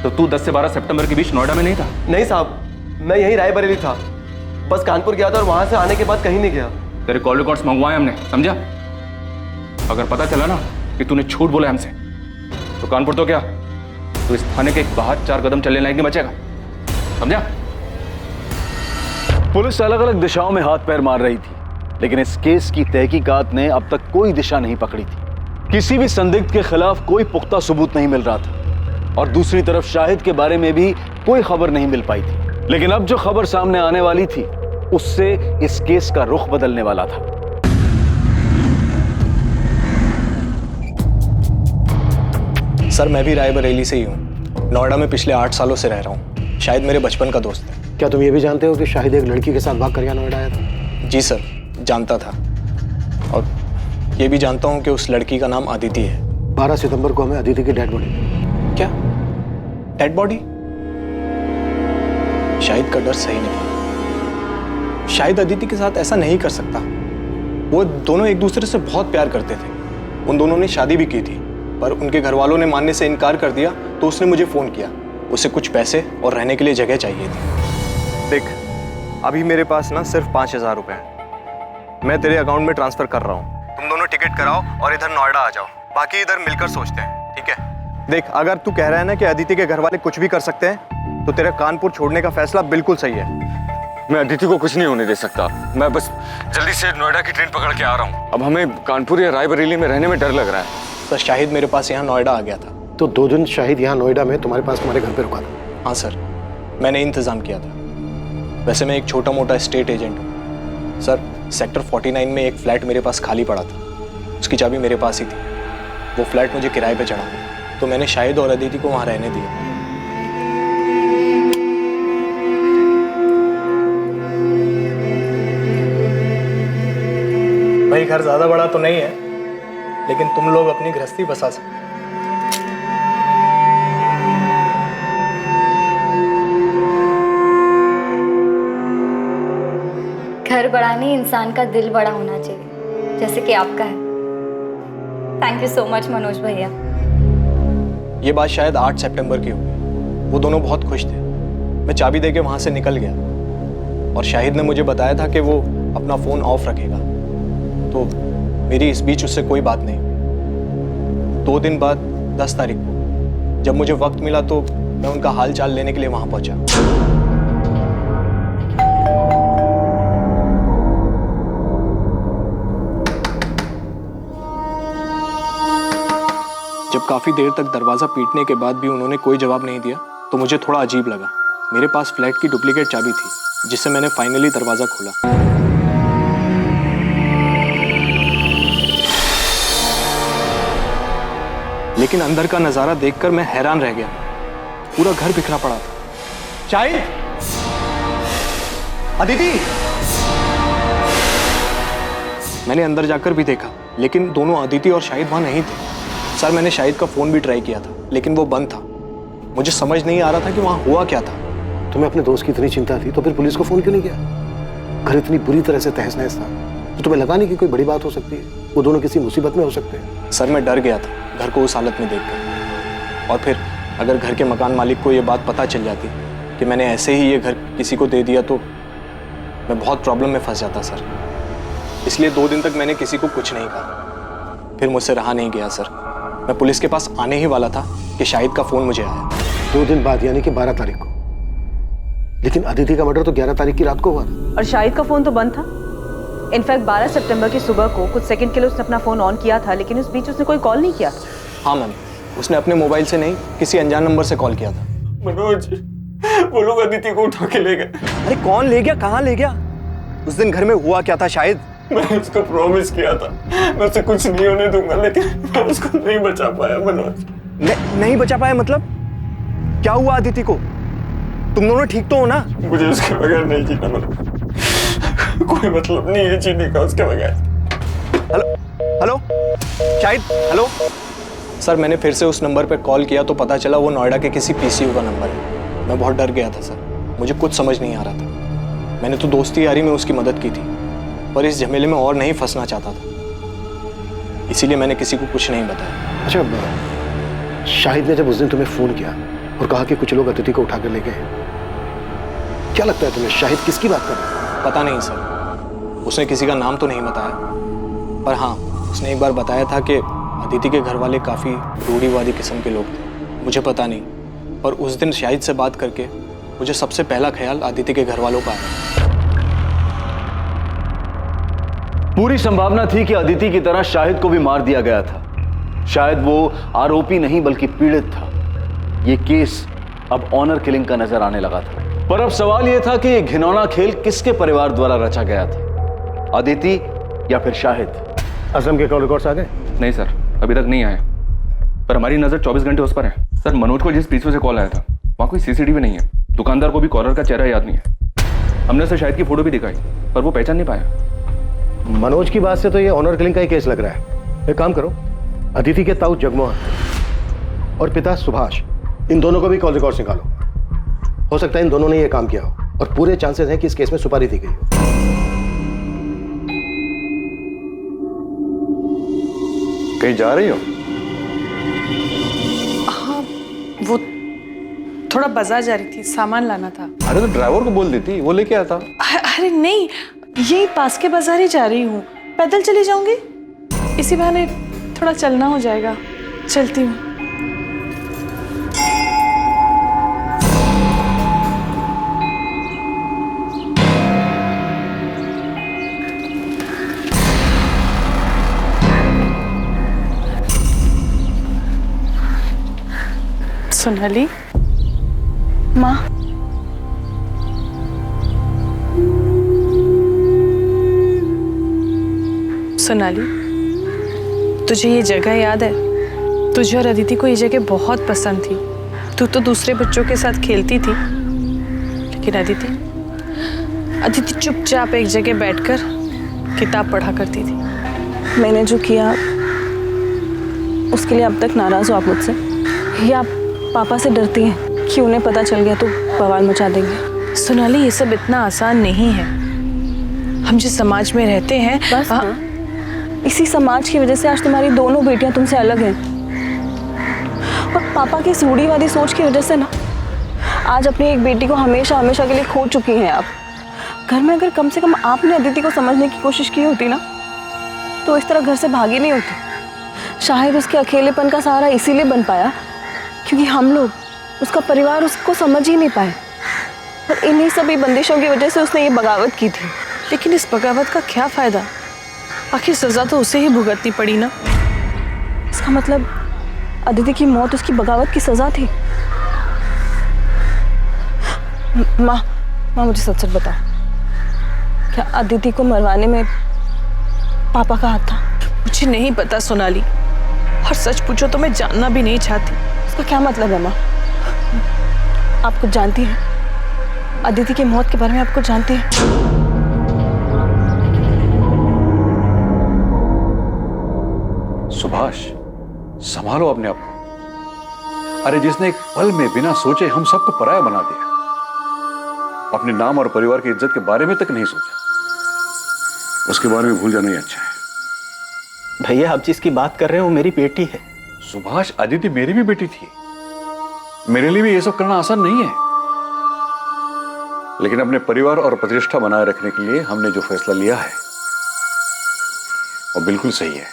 तो तू 10 से 12 सितंबर के बीच नोएडा में नहीं था? नहीं साहब, मैं यही रायबरेली था, बस कानपुर गया था और वहां से आने के बाद कहीं नहीं गया। तेरे कॉल रिकॉर्ड्स मंगवाए हमने, समझा? अगर पता चला ना कि तूने झूठ बोला हमसे तो कानपुर तो क्या, तू इस थाने के बाहर 4 कदम चलने लायक नहीं बचेगा, समझा? पुलिस अलग अलग दिशाओं में हाथ पैर मार रही थी, लेकिन इस केस की तहकीकात ने अब तक कोई दिशा नहीं पकड़ी थी। किसी भी संदिग्ध के खिलाफ कोई पुख्ता सबूत नहीं मिल रहा था, और दूसरी तरफ शाहिद के बारे में भी कोई खबर नहीं मिल पाई थी। लेकिन अब जो खबर सामने आने वाली थी उससे इस केस का रुख बदलने वाला था। सर, मैं भी रायबरेली से ही हूँ। नोएडा में पिछले 8 सालों से रह रहा हूँ। शाहिद मेरे बचपन का दोस्त है। क्या तुम ये भी जानते हो कि शाहिद एक लड़की के साथ भाग कर यहाँ नोएडा आया था? जी सर, जानता था, और ये भी जानता हूँ कि उस लड़की का नाम अदिति है। 12 सितंबर को हमें अदिति की डेड बॉडी। क्या डेड बॉडी? शाहिद का डर सही नहीं। शाहिद अदिति के साथ ऐसा नहीं कर सकता। वो दोनों एक दूसरे से बहुत प्यार करते थे। उन दोनों ने शादी भी की थी, पर उनके घर वालों ने मानने से इनकार कर दिया, तो उसने मुझे फ़ोन किया। उसे कुछ पैसे और रहने के लिए जगह चाहिए थी। देख, अभी मेरे पास ना सिर्फ 5000 रुपये हैं। मैं तेरे अकाउंट में ट्रांसफ़र कर रहा हूँ। तुम दोनों टिकट कराओ और इधर नोएडा आ जाओ। बाकी इधर मिलकर सोचते हैं, ठीक है? देख, अगर तू कह रहा है ना कि अदिति के घर वाले कुछ भी कर सकते हैं, तो तेरा कानपुर छोड़ने का फैसला बिल्कुल सही है। मैं अदिति को कुछ नहीं होने दे सकता। मैं बस जल्दी से नोएडा की ट्रेन पकड़ के आ रहा हूँ। अब हमें कानपुर या रायबरेली में रहने में डर लग रहा है। सर, शाहिद मेरे पास यहाँ नोएडा आ गया था। तो 2 दिन शाहिद यहाँ नोएडा में तुम्हारे पास तुम्हारे घर पे रुका था? हाँ सर, मैंने इंतज़ाम किया था। वैसे मैं एक छोटा मोटा स्टेट एजेंट हूँ सर। सेक्टर 49 में एक फ्लैट मेरे पास खाली पड़ा था, उसकी चाबी मेरे पास ही थी। वो फ्लैट मुझे किराए पे चढ़ा, तो मैंने शाहिद और अदिति को वहाँ रहने दिया। भाई, घर ज़्यादा बड़ा तो नहीं है, लेकिन तुम लोग अपनी गृहस्थी बसा सकते। घर बड़ा नहीं, इंसान का दिल बड़ा होना चाहिए, जैसे कि आपका है। Thank you so much Manoj भैया। ये बात शायद 8 सितंबर की हुई। वो दोनों बहुत खुश थे। मैं चाबी देके वहाँ से निकल गया, और शाहिद ने मुझे बताया था कि वो अपना फ़ोन ऑफ रखेगा, तो मेरी इस बीच उससे कोई बात नहीं हुई। 2 दिन बाद 10 तारीख को जब मुझे वक्त मिला तो मैं उनका हाल चाल लेने के लिए वहाँ पहुँचा। जब काफ़ी देर तक दरवाज़ा पीटने के बाद भी उन्होंने कोई जवाब नहीं दिया, तो मुझे थोड़ा अजीब लगा। मेरे पास फ्लैट की डुप्लीकेट चाबी थी, जिससे मैंने फाइनली दरवाज़ा खोला। लेकिन अंदर का नज़ारा देखकर मैं हैरान रह गया। पूरा घर बिखरा पड़ा था। शाहिद, अदिति। मैंने अंदर जाकर भी देखा, लेकिन दोनों अदिति और शाहिद वहां नहीं थे। सर, मैंने शाहिद का फोन भी ट्राई किया था, लेकिन वो बंद था। मुझे समझ नहीं आ रहा था कि वहां हुआ क्या था। तुम्हें अपने दोस्त की इतनी चिंता थी तो फिर पुलिस को फोन क्यों नहीं किया? घर इतनी बुरी तरह से तहस नहस था, तो तुम्हें लगा नहीं कि कोई बड़ी बात हो सकती है? वो दोनों किसी मुसीबत में हो सकते हैं। सर, मैं डर गया था घर को उस हालत में देखकर। और फिर अगर घर के मकान मालिक को ये बात पता चल जाती कि मैंने ऐसे ही ये घर किसी को दे दिया तो मैं बहुत प्रॉब्लम में फंस जाता सर। इसलिए 2 दिन तक मैंने किसी को कुछ नहीं कहा। फिर मुझसे रहा नहीं गया सर। मैं पुलिस के पास आने ही वाला था कि शाहिद का फोन मुझे आया। 2 दिन बाद यानी कि 12 तारीख को। लेकिन अदिति का मर्डर तो 11 तारीख की रात को हुआ था। और शाहिद का फोन तो बंद था। इनफैक्ट 12 सितंबर की सुबह को कुछ सेकंड के लिए उसने अपना फोन ऑन किया था, लेकिन उस बीच उसने कोई कॉल नहीं किया था। हाँ मैम, उसने अपने मोबाइल से नहीं, किसी अनजान नंबर से कॉल किया था। मनोज, वो लोग अदिति को उठा के ले गए। अरे कौन ले गया, कहाँ ले गया? उस दिन घर में हुआ क्या था शाहिद? मैंने उसको प्रॉमिस किया था मैं उसे कुछ नहीं होने दूंगा, लेकिन मैं उसको नहीं बचा पाया मनोज। नहीं बचा पाया मतलब? क्या हुआ अदिति को? तुम दोनों ठीक तो हो ना? मुझे उसके बगैर नहीं जीना मनोज। कोई मतलब नहीं है जीने का उसके बगैर। Hello Shahid, hello. सर, मैंने फिर से उस नंबर पे कॉल किया तो पता चला वो नोएडा के किसी पीसीयू का नंबर है। मैं बहुत डर गया था सर, मुझे कुछ समझ नहीं आ रहा था। मैंने तो दोस्ती यारी में उसकी मदद की थी, पर इस झमेले में और नहीं फंसना चाहता था, इसीलिए मैंने किसी को कुछ नहीं बताया। अच्छा, शाहिद ने जब उस दिन तुम्हें फोन किया और कहा कि कुछ लोग अदिति को उठाकर ले गए, क्या लगता है तुम्हें शाहिद किसकी बात कर रहा है? पता नहीं सर, उसने किसी का नाम तो नहीं बताया, पर हाँ उसने एक बार बताया था कि अदिति के घर वाले काफ़ी रूढ़िवादी किस्म के लोग थे। मुझे पता नहीं, पर उस दिन शाहिद से बात करके मुझे सबसे पहला ख्याल अदिति के घर वालों का आया। पूरी संभावना थी कि अदिति की तरह शाहिद को भी मार दिया गया था। शायद वो आरोपी नहीं बल्कि पीड़ित था। ये केस अब ऑनर किलिंग का नजर आने लगा था। पर अब सवाल यह था कि ये घिनौना खेल किसके परिवार द्वारा रचा गया था, अदिति या फिर शाहिद? असलम के कॉल रिकॉर्ड्स आ गए? नहीं सर, अभी तक नहीं आए, पर हमारी नजर 24 घंटे उस पर है। सर, मनोज को जिस पीछे से कॉल आया था वहाँ कोई सीसीटीवी नहीं है। दुकानदार को भी कॉलर का चेहरा याद नहीं है। हमने उसे शाहिद की फोटो भी दिखाई, पर वो पहचान नहीं पाया। मनोज की बात से तो ये ऑनर किलिंग का ही केस लग रहा है। एक काम करो, अदिति के ताऊ जगमोहन और पिता सुभाष, इन दोनों को भी कॉल रिकॉर्ड्स निकालो। हो सकता है इन दोनों ने ये काम किया हो और पूरे चांसेस हैं कि इस केस में सुपारी दी गई हो। कहीं जा रही हो? हाँ, वो थोड़ा बाजार जा रही थी, सामान लाना था। अरे तो ड्राइवर को बोल देती, वो लेके आता। अरे नहीं, यही पास के बाजार ही जा रही हूँ, पैदल चली जाऊंगी, इसी बहाने थोड़ा चलना हो जाएगा। चलती हूँ। सोनाली, माँ, सोनाली, तुझे ये जगह याद है? तुझे और अदिति को ये जगह बहुत पसंद थी। तू तो दूसरे बच्चों के साथ खेलती थी, लेकिन अदिति चुपचाप एक जगह बैठकर किताब पढ़ा करती थी। मैंने जो किया उसके लिए अब तक नाराज हो आप मुझसे, या आप पापा से डरती हैं कि उन्हें पता चल गया तो बवाल मचा देंगे? सोनाली, ये सब इतना आसान नहीं है। हम जिस समाज में रहते हैं, बस इसी समाज की वजह से आज तुम्हारी दोनों बेटियां तुमसे अलग हैं, और पापा की इस रूढ़िवादी सोच की वजह से ना आज अपनी एक बेटी को हमेशा हमेशा के लिए खो चुकी हैं आप। घर में अगर कम से कम आपने अदिति को समझने की कोशिश की होती ना, तो इस तरह घर से भागी नहीं होती। शायद उसके अकेलेपन का सहारा इसीलिए बन पाया क्योंकि हम लोग, उसका परिवार उसको समझ ही नहीं पाए, और इन्हीं सभी बंदिशों की वजह से उसने ये बगावत की थी। लेकिन इस बगावत का क्या फायदा? आखिर सजा तो उसे ही भुगतनी पड़ी ना। इसका मतलब अदिति की मौत उसकी बगावत की सजा थी। माँ, मुझे सच सच बताओ, क्या अदिति को मरवाने में पापा का हाथ था? मुझे नहीं पता सोनाली, और सच पूछो तो मैं जानना भी नहीं चाहती। इसका क्या मतलब है माँ? आप कुछ जानती हैं? अदिति की मौत के बारे में आप कुछ जानती हैं? सुभाष, संभालो अपने आप को। अरे जिसने एक पल में बिना सोचे हम सबको पराया बना दिया, अपने नाम और परिवार की इज्जत के बारे में तक नहीं सोचा, उसके बारे में भूल जाना ही अच्छा है। भैया आप जिसकी बात कर रहे हो मेरी बेटी है। सुभाष, अदिति मेरी भी बेटी थी। मेरे लिए भी ये सब करना आसान नहीं है, लेकिन अपने परिवार और प्रतिष्ठा बनाए रखने के लिए हमने जो फैसला लिया है वो बिल्कुल सही है।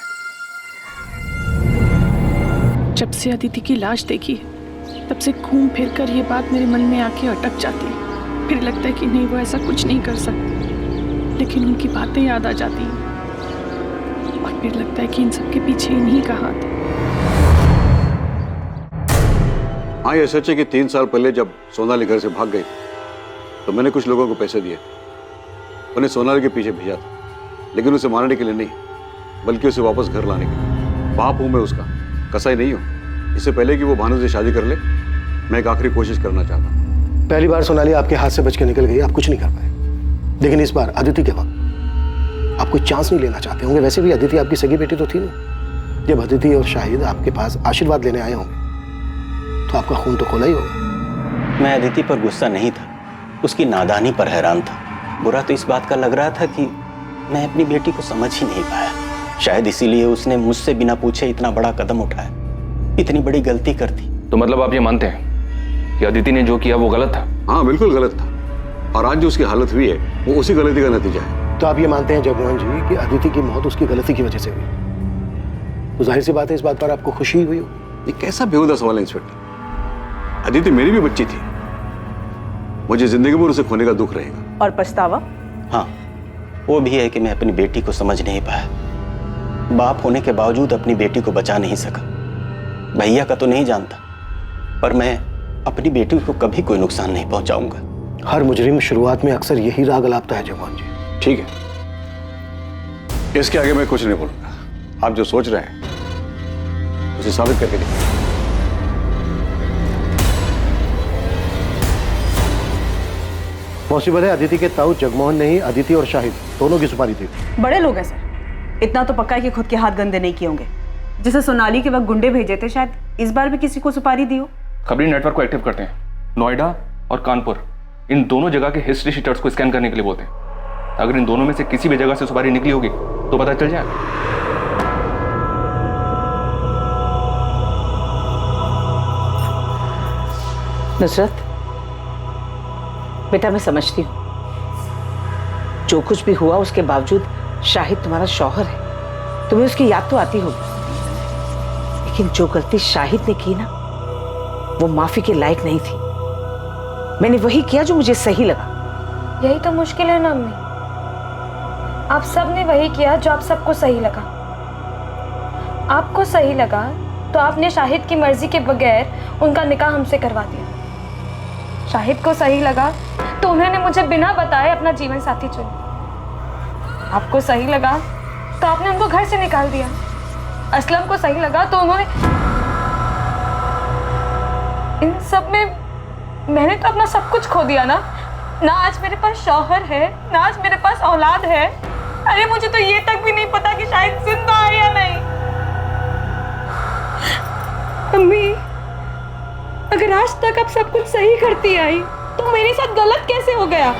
जब से अदिति की लाश देखी है तब से घूम फिर कर ये बात मेरे मन में आके अटक जाती है। फिर लगता है कि नहीं, वो ऐसा कुछ नहीं कर सकते, लेकिन उनकी बातें याद आ जाती हैं और फिर लगता है कि इन सब के पीछे इन्हीं का हाथ है। हाँ, ये सच है कि 3 साल पहले जब सोनाली घर से भाग गई तो मैंने कुछ लोगों को पैसे दिए, उन्हें सोनाली के पीछे भेजा था, लेकिन उसे मारने के लिए नहीं, बल्कि उसे वापस घर लाने के लिए। बाप हूं मैं उसका, कसाई नहीं हूं। इससे पहले कि वो भानु से शादी कर ले, मैं एक आखिरी कोशिश करना चाहता हूं। पहली बार सोनाली आपके हाथ से बच के निकल गई, आप कुछ नहीं कर पाए, लेकिन इस बार अदिति के वक्त आप कोई चांस नहीं लेना चाहते होंगे। वैसे भी अदिति आपकी सगी बेटी तो थी नहीं। जब अदिति और शाहिद आपके पास आशीर्वाद लेने आए होंगे तो आपका खून तो खोला ही होगा। मैं अदिति पर गुस्सा नहीं था, उसकी नादानी पर हैरान था। बुरा तो इस बात का लग रहा था कि मैं अपनी बेटी को समझ ही नहीं पाया। शायद इसीलिए उसने मुझसे बिना पूछे इतना बड़ा कदम उठाया, इतनी बड़ी गलती कर दी। तो मतलब आप ये मानते हैं कि अदिति ने जो किया वो गलत था? हाँ, बिल्कुल गलत था, और आज जो उसकी हालत हुई है वो उसी गलती का नतीजा है। तो आप ये मानते हैं जगमोहन जी कि अदिति की मौत उसकी गलती की वजह से हुई? तो जाहिर सी बात है इस बात पर आपको खुशी हुई होगी। ये कैसा बेहुदा सवाल है इंस्पेक्टर? अदिति मेरी भी बच्ची थी, मुझे जिंदगी भर उसे खोने का दुख रहेगा। और पछतावा? हाँ, वो भी है कि मैं अपनी बेटी को समझ नहीं पाया। बाप होने के बावजूद अपनी बेटी को बचा नहीं सका। भैया का तो नहीं जानता, पर मैं अपनी बेटी को कभी कोई नुकसान नहीं पहुंचाऊंगा। हर मुजरिम शुरुआत में अक्सर यही राग अलापता है जगमोहन जी। ठीक है, इसके आगे मैं कुछ नहीं बोलूंगा। आप जो सोच रहे हैं उसे साबित करके देखिए। पॉसिबल है अदिति के ताऊ जगमोहन ने ही अदिति और शाहिद दोनों की सुपारी दी। बड़े लोग हैं सर, इतना तो पक्का है कि खुद के हाथ गंदे नहीं किए होंगे। जैसे सोनाली के वक्त गुंडे भेजे थे, शायद इस बार भी किसी को सुपारी दी हो। खबरी नेटवर्क को एक्टिव करते हैं, नोएडा और कानपुर, इन दोनों जगह के हिस्ट्री शीटर्स को स्कैन करने के लिए बोलते हैं। अगर इन दोनों में से किसी भी जगह से सुपारी निकली होगी तो पता चल जाएगा। नुसरत बेटा, मैं समझती हूँ जो कुछ भी हुआ उसके बावजूद शाहिद तुम्हारा शौहर है, तुम्हें उसकी याद तो आती होगी, लेकिन जो गलती शाहिद ने की ना वो माफी के लायक नहीं थी। मैंने वही किया जो मुझे सही लगा। यही तो मुश्किल है ना अम्मी, आप सब ने वही किया जो आप सबको सही लगा। आपको सही लगा तो आपने शाहिद की मर्जी के बगैर उनका निकाह हमसे करवा दिया। शाहिद को सही लगा तो उन्होंने मुझे बिना बताए अपना जीवन साथी चुना। आपको सही लगा तो आपने उनको घर से निकाल दिया। असलम को सही लगा तो उन्होंने, इन सब में मैंने तो अपना सब कुछ खो दिया ना आज मेरे पास शौहर है, ना आज मेरे पास औलाद है। अरे मुझे तो ये तक भी नहीं पता कि शायद जिंदा है या नहीं। अम्मी, अगर आज तक आप सब कुछ सही करती आई तो मेरे साथ गलत कैसे हो गया?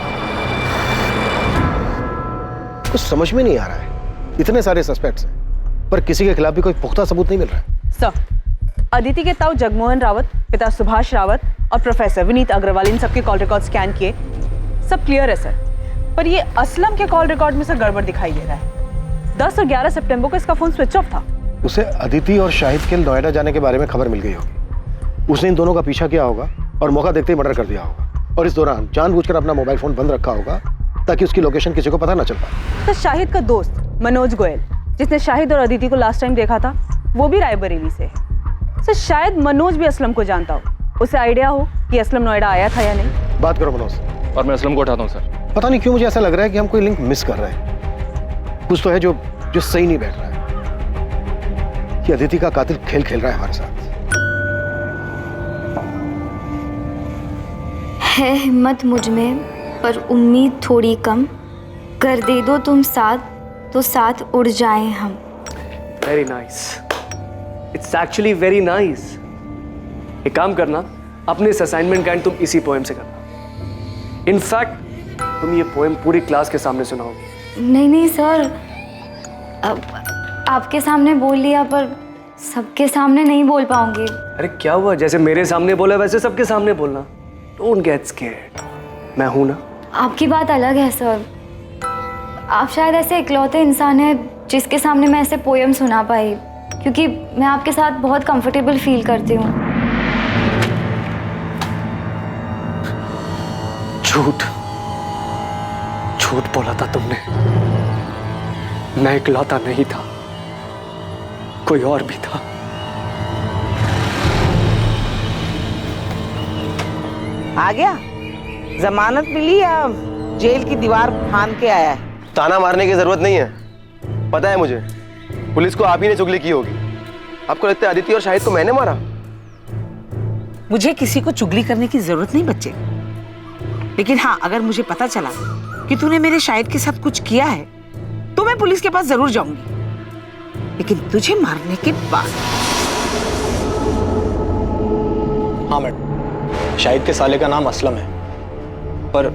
कुछ समझ में नहीं आ रहा है। इतने सारे सस्पेक्ट्स हैं पर किसी के खिलाफ भी कोई पुख्ता सबूत नहीं मिल रहा है। सर, अदिति के ताऊ जगमोहन रावत, पिता सुभाष रावत और प्रोफेसर विनीत अग्रवाल, इन सबके कॉल रिकॉर्ड स्कैन किए, सब क्लियर है सर। पर ये असलम के कॉल रिकॉर्ड में सर गड़बड़ दिखाई दे रहा है। 10 और 11 सितंबर को इसका फोन स्विच ऑफ था। उसे अदिति और शाहिद के नोएडा जाने के बारे में खबर मिल गई होगी। उसने इन दोनों का पीछा किया होगा और मौका देखते ही मर्डर कर दिया होगा, और इस दौरान जानबूझकर अपना मोबाइल फोन बंद रखा होगा ताकि उसकी लोकेशन किसी को पता ना चल पाए। तो शाहिद का दोस्त मनोज गोयल, जिसने शाहिद और अदिति को लास्ट टाइम देखा था, वो भी रायबरेली से है। सर शायद मनोज भी असलम को जानता हो, उसे आइडिया हो कि असलम नोएडा आया था या नहीं। बात करो मनोज। और मैं असलम को उठाता हूँ सर। पता नहीं क्यों मुझे ऐसा लग रहा है कि हम कोई लिंक मिस कर रहे हैं। कुछ तो है जो सही नहीं बैठ रहा है कि अदिति का कातिल खेल खेल रहा है हमारे साथ। है हिम्मत मुझ में पर उम्मीद थोड़ी कम, कर दे दो तुम साथ तो साथ उड़ जाएं हम। Very nice, it's actually very nice. एक काम करना, अपने इस असाइनमेंट का एंड तुम इसी पोएम से करना। इनफैक्ट तुम ये पोएम पूरी क्लास के सामने सुनाओगे। नहीं नहीं सर, अब आपके सामने बोल लिया पर सबके सामने नहीं बोल पाऊंगी। अरे क्या हुआ, जैसे मेरे सामने बोला वैसे सबके सामने बोलना। डोंट गेट स्कैर्ड, मैं हूं ना। आपकी बात अलग है सर, आप शायद ऐसे इकलौते इंसान हैं जिसके सामने मैं ऐसे पोएम सुना पाई, क्योंकि मैं आपके साथ बहुत कंफर्टेबल फील करती हूँ। झूठ झूठ बोला था तुमने। मैं इकलौता नहीं था, कोई और भी था। आ गया? जमानत मिली या जेल की दीवार फांद के आया है? ताना मारने की जरूरत नहीं है, पता है मुझे, पुलिस को आप ही ने चुगली की होगी। आपको लगता है अदिति और शाहिद को मैंने मारा? मुझे किसी को चुगली करने की जरूरत नहीं बच्चे, लेकिन हाँ, अगर मुझे पता चला कि तूने मेरे शाहिद के साथ कुछ किया है तो मैं पुलिस के पास जरूर जाऊंगी, लेकिन तुझे मारने के बाद। हाँ मैडम, शाहिद के साले का नाम असलम है, पर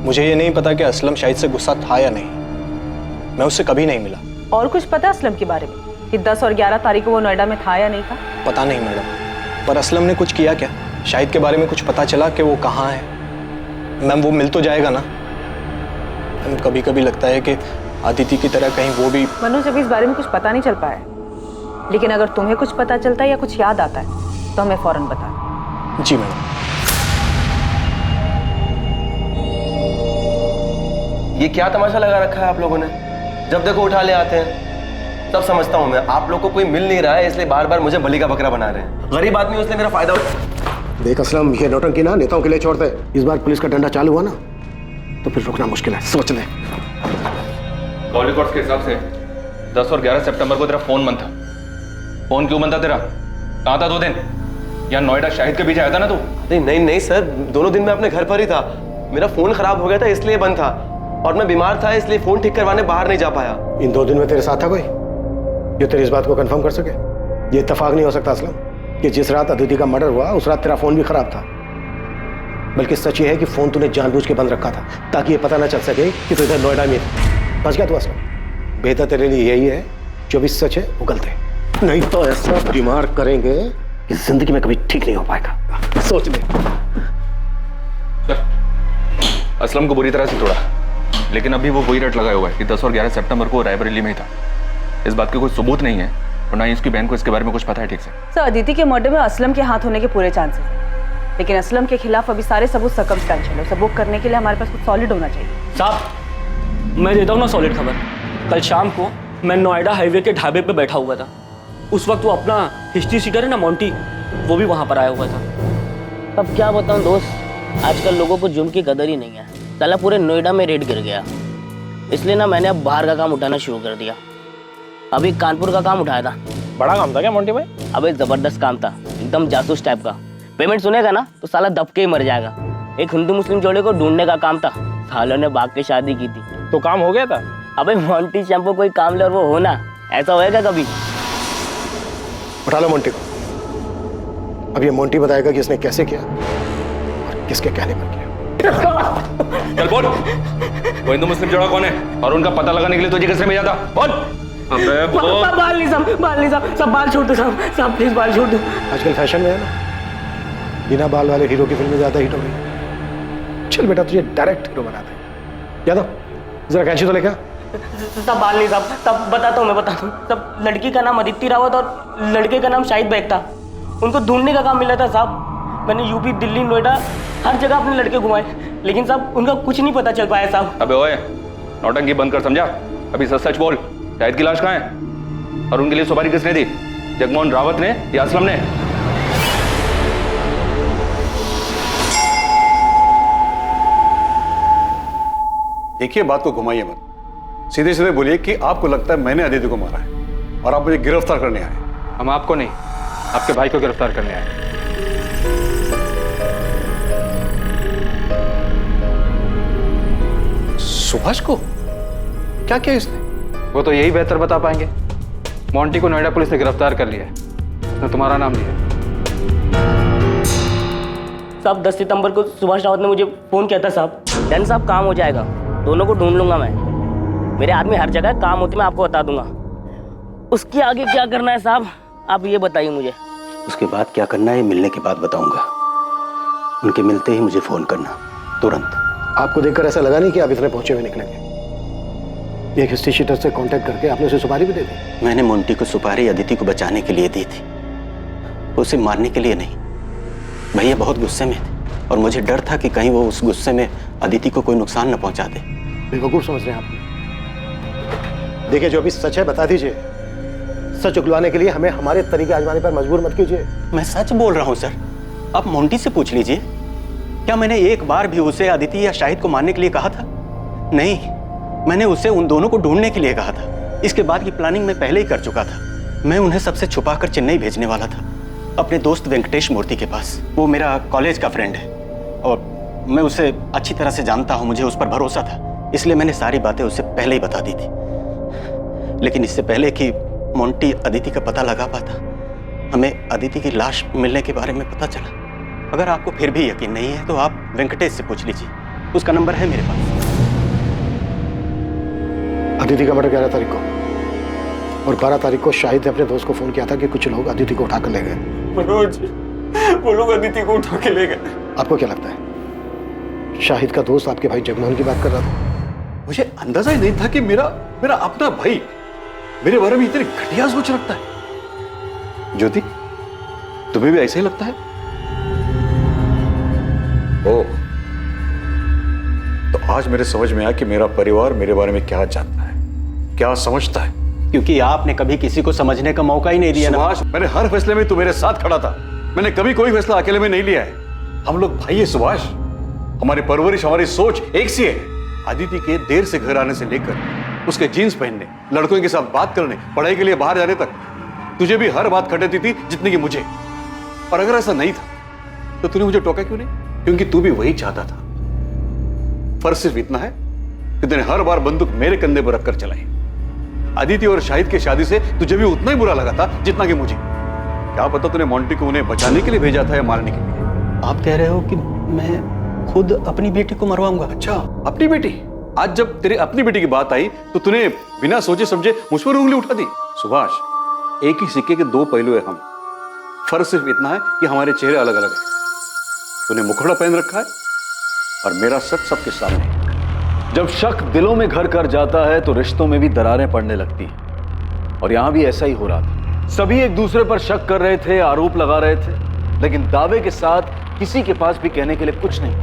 मुझे ये नहीं पता कि असलम शाहिद से गुस्सा था या नहीं। मैं उससे कभी नहीं मिला। और कुछ पता असलम के बारे में कि 10 और 11 तारीख को वो नोएडा में था या नहीं था? पता नहीं मैडम, पर असलम ने कुछ किया क्या? शाहिद के बारे में कुछ पता चला कि वो कहाँ है? मैम वो मिल तो जाएगा ना? मैम कभी कभी लगता है कि अदिति की तरह कहीं वो भी। मनोज, अभी इस बारे में कुछ पता नहीं चल पाया, लेकिन अगर तुम्हें कुछ पता चलता है या कुछ याद आता है तो हमें फौरन बता। जी मैडम। ये क्या तमाशा लगा रखा है आप लोगों ने? जब देखो उठा ले आते हैं। सब समझता हूँ मैं, आप लोग को कोई मिल नहीं रहा है इसलिए बार बार मुझे बलि का बकरा बना रहे हैं। गरीब आदमी उसने मेरा फायदा देख असलम, ये नौटंकी ना नेताओं के लिए छोड़ते। इस बार पुलिस का डंडा चालू हुआ ना तो फिर रुकना मुश्किल है, सोच ले। कॉल रिकॉर्ड्स के हिसाब से 10 और 11 सितंबर को तेरा फोन बंद था। फोन क्यों बंद था तेरा? कहाँ था 2 दिन? यहाँ नोएडा शाहिद के बीच आया था ना तू? नहीं सर, दोनों दिन मैं अपने घर पर ही था। मेरा फोन खराब हो गया था इसलिए बंद था, और मैं बीमार था इसलिए फोन ठीक करवाने बाहर नहीं जा पाया। इन 2 दिन में तेरे साथ था कोई जो तेरी इस बात को कंफर्म कर सके? ये इत्तेफाक नहीं हो सकता असलम कि जिस रात अदिति का मर्डर हुआ उस रात तेरा फोन भी खराब था। बल्कि सच ये है कि फोन तूने जानबूझ के बंद रखा था ताकि ये पता ना चल सके कि तू इधर नोएडा में था। बच गया तू असलम। बेहतर तेरे लिए यही है जो भी सच है वो गलत है, नहीं तो ऐसा बीमार करेंगे कि जिंदगी में कभी ठीक नहीं हो पाएगा। सोच ले। असलम को बुरी तरह से तोड़ा, लेकिन अभी वो वही रट लगाया हुआ है कि 10 और 11 सितंबर को रायबरेली में ही था। इस बात के कोई सबूत नहीं है और ना ही उसकी बहन को इसके बारे में कुछ पता है ठीक से। सर, अदिति के मर्डर में असलम के हाथ होने के पूरे चांसेस हैं, लेकिन असलम के खिलाफ अभी सारे सबूत सर्कमस्टेंशियल है। उसे बुक करने के लिए हमारे पास कुछ सॉलिड होना चाहिए। साहब, मैं देता हूँ ना सॉलिड खबर। कल शाम को मैं नोएडा हाईवे के ढाबे पे बैठा हुआ था। उस वक्त वो अपना हिस्ट्री सीटर है ना मोंटी, वो भी वहाँ पर आया हुआ था। अब क्या बताऊँ दोस्त, आजकल लोगों को जुर्म की कदर ही नहीं है। साला पूरे नोएडा में रेड गिर गया, इसलिए ना मैंने अब बाहर का काम उठाना शुरू कर दिया। अभी कानपुर का काम उठाया था। बड़ा काम था क्या मोंटी भाई? अबे जबरदस्त काम था, एकदम जासूस टाइप का। पेमेंट सुनेगा ना तो साला दब के ही मर जाएगा। एक हिंदू मुस्लिम जोड़े को ढूंढने का काम था, सालों ने भाग के शादी की थी। तो काम हो गया था? अबे मोंटी शैम्पू कोई काम ले और वो होना, ऐसा होएगा कभी? उठा लो मोंटी को। अब ये मोंटी बताएगा कि इसने कैसे किया और किसके कहने पर किया। चल बोल, वो हिंदू मुस्लिम जोड़ा कौन है और उनका पता लगाने के लिए तुझे किसने भेजा था? बोल। अबे बोल। बाल नहीं साहब, सब बाल छोड़ दो साहब, प्लीज बाल छोड़ दो। आजकल फैशन में है ना, बिना बाल वाले हीरो की फिल्में ज्यादा हिट हो रही। चल बेटा, तुझे डायरेक्ट हीरो बनाते हैं। यादव, जरा कैंची तो लेकर। सब बाल नहीं साहब, सब बताता हूँ, मैं बताता हूँ। सब लड़की का नाम अदिति रावत और लड़के का नाम शाहिद बेग था। उनको ढूंढने का काम मिला था साहब। मैंने यूपी, दिल्ली, नोएडा हर जगह अपने लड़के घुमाए, लेकिन साहब उनका कुछ नहीं पता चल पाया साहब। अबे ओए, नौटंकी बंद कर, समझा? अभी सच सच बोल, शाहिद की लाश कहाँ है और उनके लिए सुपारी किसने दी? जगमोहन रावत ने या असलम ने? देखिए, बात को घुमाइए मत, सीधे सीधे बोलिए कि आपको लगता है मैंने अदिति को मारा है और आप मुझे गिरफ्तार करने आए। हम आपको नहीं, आपके भाई को गिरफ्तार करने आए। सुभाष को? क्या किया इसने? वो तो यही बेहतर बता पाएंगे। मोंटी को नोएडा पुलिस ने गिरफ्तार कर लिया है। उसने तुम्हारा नाम लिया। साहब 10 सितंबर को सुभाष रावत ने मुझे फ़ोन किया था साहब। डन साहब, काम हो जाएगा, दोनों को ढूंढ लूंगा मैं। मेरे आदमी हर जगह काम होती मैं आपको बता दूंगा। उसके आगे क्या करना है साहब, आप ये बताइए मुझे। उसके बाद क्या करना है मिलने के बाद बताऊंगा। उनके मिलते ही मुझे फोन करना, तुरंत। आपको देखकर ऐसा लगा नहीं कि आप इतने पहुंचे हुए निकलेंगे। एक हिस्ट्री शीटर से कांटेक्ट करके आपने उसे सुपारी भी दे दी? मैंने मोंटी को सुपारी अदिति को बचाने के लिए दी थी, उसे मारने के लिए नहीं। भैया बहुत गुस्से में थे और मुझे डर था कि कहीं वो उस गुस्से में अदिति को कोई नुकसान न पहुंचा दे। बेवकूफ समझ रहे हैं आप? देखिए, जो अभी सच है बता दीजिए। सच उगलवाने के लिए हमें हमारे तरीके आजमाने पर मजबूर मत कीजिए। मैं सच बोल रहा हूँ सर, आप मोंटी से पूछ लीजिए। क्या मैंने एक बार भी उसे अदिति या शाहिद को मारने के लिए कहा था? नहीं, मैंने उसे उन दोनों को ढूंढने के लिए कहा था। इसके बाद की प्लानिंग मैं पहले ही कर चुका था। मैं उन्हें सबसे छुपाकर चेन्नई भेजने वाला था, अपने दोस्त वेंकटेश मूर्ति के पास। वो मेरा कॉलेज का फ्रेंड है और मैं उसे अच्छी तरह से जानता हूँ, मुझे उस पर भरोसा था, इसलिए मैंने सारी बातें उसे पहले ही बता दी थी। लेकिन इससे पहले कि मोंटी अदिति का पता लगा पाता, हमें अदिति की लाश मिलने के बारे में पता चला। अगर आपको फिर भी यकीन नहीं है तो आप वेंकटेश से पूछ लीजिए, उसका नंबर है मेरे पास। अदिति का मर्डर 11 तारीख को और 12 तारीख को शाहिद ने अपने दोस्त को फोन किया था कि कुछ लोग अदिति को उठाकर ले गए। मनोज, वो लोग अदिति को उठा के ले गए। आपको क्या लगता है शाहिद का दोस्त आपके भाई जगमोहन की बात कर रहा था? मुझे अंदाजा ही नहीं था कि मेरा अपना भाई मेरे बारे में इतनी घटिया सोच रखता है। ज्योति, तुम्हें भी ऐसा ही लगता है? ओह, तो आज मेरे समझ में आया कि मेरा परिवार मेरे बारे में क्या जानता है, क्या समझता है। क्योंकि आपने कभी किसी को समझने का मौका ही नहीं दिया ना। सुभाष, मैंने हर फैसले में तू मेरे साथ खड़ा था। मैंने कभी कोई फैसला अकेले में नहीं लिया है। हम लोग भाई है सुभाष, हमारी परवरिश, हमारी सोच एक सी है। अदिति के देर से घर आने से लेकर उसके जीन्स पहनने, लड़कों के साथ बात करने, पढ़ाई के लिए बाहर जाने तक तुझे भी हर बात खटेती थी जितनी कि मुझे। और अगर ऐसा नहीं था तो तूने मुझे टोका क्यों नहीं? क्योंकि तू भी वही चाहता था। फर्क सिर्फ इतना है कि तूने हर बार बंदूक मेरे कंधे पर रखकर चलाई। अदिति और शाहिद की शादी से तुझे भी उतना ही बुरा लगा था जितना कि मुझे। क्या पता तूने मोंटी को उन्हें बचाने के लिए भेजा था या मारने के लिए। आप कह रहे हो कि मैं खुद अपनी बेटी को मरवाऊंगा? अच्छा, अपनी बेटी? आज जब तेरी अपनी बेटी की बात आई तो तूने बिना सोचे समझे मुझ पर उंगली उठा दी। सुभाष, एक ही सिक्के के दो पहलू है हम। फर्क सिर्फ इतना है कि हमारे चेहरे अलग अलग हैं। तूने मुखड़ा पहन रखा है और मेरा सच सबके सामने है। जब शक दिलों में घर कर जाता है तो रिश्तों में भी दरारें पड़ने लगती हैं, और यहां भी ऐसा ही हो रहा था। सभी एक दूसरे पर शक कर रहे थे, आरोप लगा रहे थे, लेकिन दावे के साथ किसी के पास भी कहने के लिए कुछ नहीं।